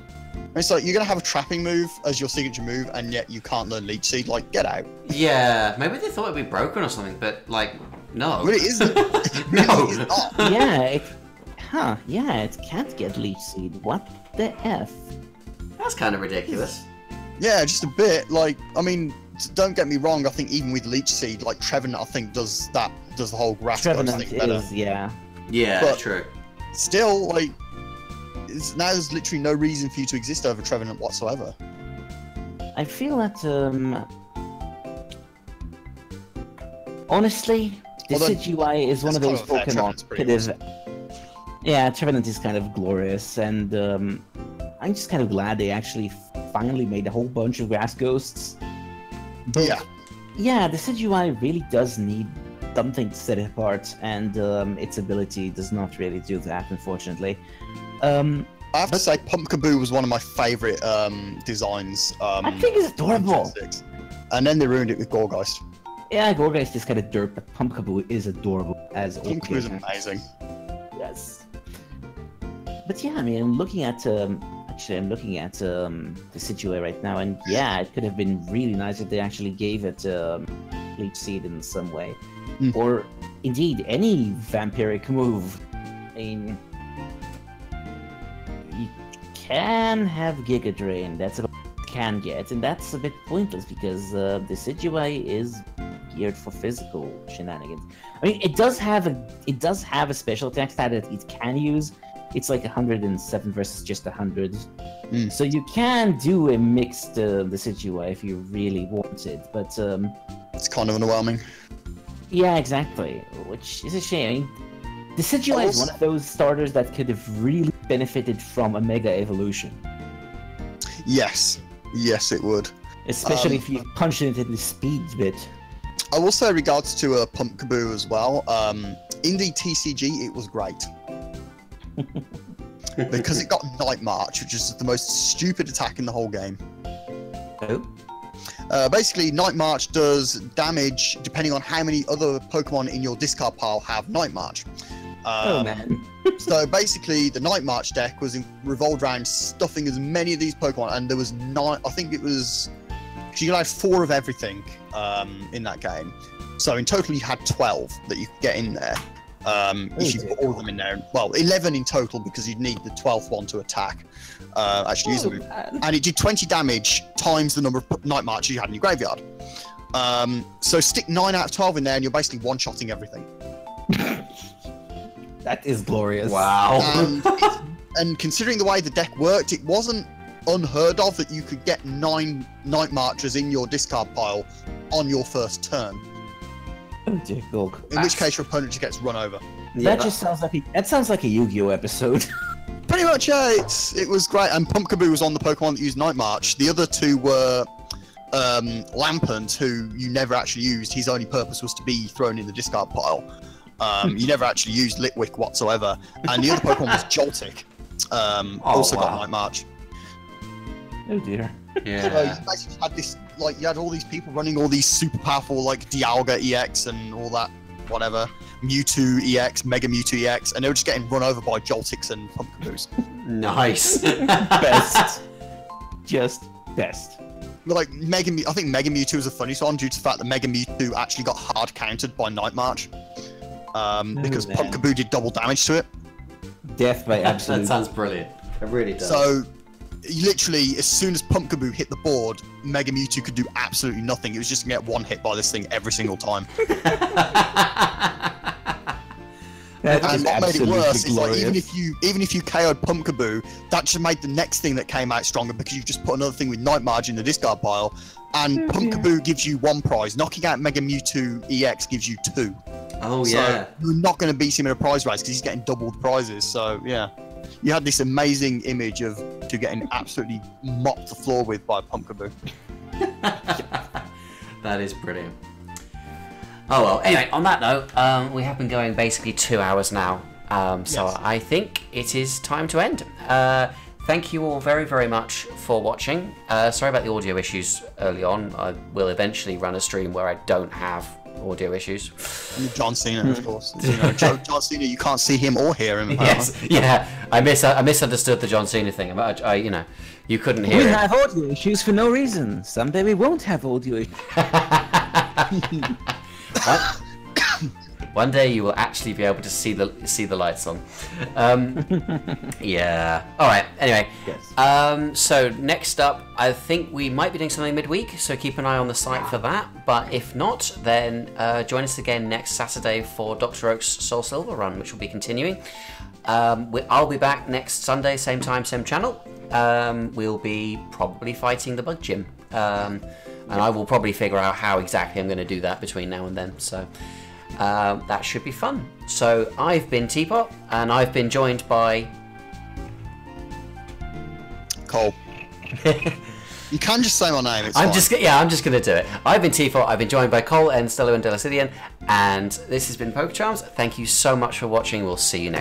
It's like you're gonna have a trapping move as your signature move, and yet you can't learn Leech Seed. Like, get out. Yeah, maybe they thought it'd be broken or something, but like, no. But it isn't. No. It's not. Yeah, it can't get Leech Seed. What the F? That's kind of ridiculous. Yeah, just a bit. Like, I mean, don't get me wrong. I think even with Leech Seed, like Trevenant, I think does the whole grass growth Trevenant thing better. is, yeah. Yeah, But- true. Still, like, now there's literally no reason for you to exist over Trevenant whatsoever. I feel that, honestly, Although, Decidueye is one of that's those kind of fair, Trevenant's Pokemon pretty that is... Yeah, Trevenant is kind of glorious, and I'm just kind of glad they actually finally made a whole bunch of grass ghosts. But, Yeah. yeah, Decidueye really does need something to set it apart, and its ability does not really do that, unfortunately. I have to say, Pumpkaboo was one of my favourite designs. I think it's adorable. And then they ruined it with Gorgeist. Yeah, Gorga is just kind of dirt, but Pumpkaboo is adorable as always. Pumpkaboo is amazing. Yes. But yeah, I mean, I'm looking at the Decidueye right now, and yeah, it could have been really nice if they actually gave it Leech Seed in some way, or indeed any vampiric move. I mean, you can have Giga Drain. That's about all you can get, and that's a bit pointless because the Decidueye is geared for physical shenanigans. I mean, it does have a special attack stat that it can use. It's like 107 versus just 100. So you can do a mixed Decidueye if you really wanted, but it's kind of underwhelming. Yeah, exactly. Which is a shame. Decidueye is one of those starters that could have really benefited from a Mega Evolution. Yes, it would. Especially if you punch it in the speed bit. I will say, regards to Pumpkaboo as well. In the TCG, it was great. Because it got Night March, which is the most stupid attack in the whole game. Oh? Basically, Night March does damage depending on how many other Pokemon in your discard pile have Night March. Oh man. So basically, the Night March deck was revolved around stuffing as many of these Pokemon, and there was 9. I think it was. You could have 4 of everything in that game. So in total, you had 12 that you could get in there. If you put all of them in there, well, 11 in total because you'd need the 12th one to attack. Actually, use them, and it did 20 damage times the number of Night Marches you had in your graveyard. So stick 9 out of 12 in there, and you're basically one-shotting everything. That is glorious. Wow. And considering the way the deck worked, it wasn't unheard of that you could get 9 Night Marches in your discard pile on your first turn. Oh dear God. In which case your opponent just gets run over. Yeah, that just sounds like a Yu-Gi-Oh episode. Pretty much, yeah. It was great. And Pumpkaboo was on the Pokemon that used Night March. The other 2 were Lampent, who you never actually used. His only purpose was to be thrown in the discard pile. You never actually used Litwick whatsoever. And the other Pokemon was Joltik. Also got Night March. Oh dear. Yeah. So you basically had this, like, you had all these people running all these super powerful, like, Dialga EX and all that, whatever. Mewtwo EX, Mega Mewtwo EX, and they were just getting run over by Joltiks and Pumpkaboos. Nice. Best. Just best. But, like, I think Mega Mewtwo was a funny one due to the fact that Mega Mewtwo actually got hard countered by Night March. Because Pumpkaboo did double damage to it. Death by absolute. That sounds brilliant. It really does. So, literally, as soon as Pumpkaboo hit the board, Mega Mewtwo could do absolutely nothing. It was just going to get one hit by this thing every single time. And what made it worse is, like, even if you KO'd Pumpkaboo, that just made the next thing that came out stronger because you just put another thing with Night March in the discard pile, and Pumpkaboo gives you 1 prize. Knocking out Mega Mewtwo EX gives you 2. Oh, so yeah. You're not going to beat him in a prize race because he's getting double the prizes. So, yeah. You had this amazing image of you getting absolutely mopped the floor with by Pumpkaboo. That is brilliant. Oh well, anyway, on that note, we have been going basically 2 hours now, so yes. I think it is time to end. Thank you all very, very much for watching. Sorry about the audio issues early on. I will eventually run a stream where I don't have audio issues. And John Cena, of course. You know, John Cena, you can't see him or hear him. Yes, yeah. I misunderstood the John Cena thing. I you know, you couldn't hear. We have audio issues for no reason. Someday we won't have audio issues. One day you will actually be able to see the lights on. Yeah. All right. Anyway. Yes. So next up, I think we might be doing something midweek. So keep an eye on the site for that. But if not, then join us again next Saturday for Dr. Oak's Soul Silver run, which will be continuing. I'll be back next Sunday, same time, same channel. We'll be probably fighting the Bug Gym. And I will probably figure out how exactly I'm going to do that between now and then. So that should be fun. So I've been Teapot, and I've been joined by Cole. You can just say my name. It's I'm fine. just going to do it. I've been Teapot. I've been joined by Cole and Stello and Delicidian, and this has been Poke Charms. Thank you so much for watching. We'll see you next.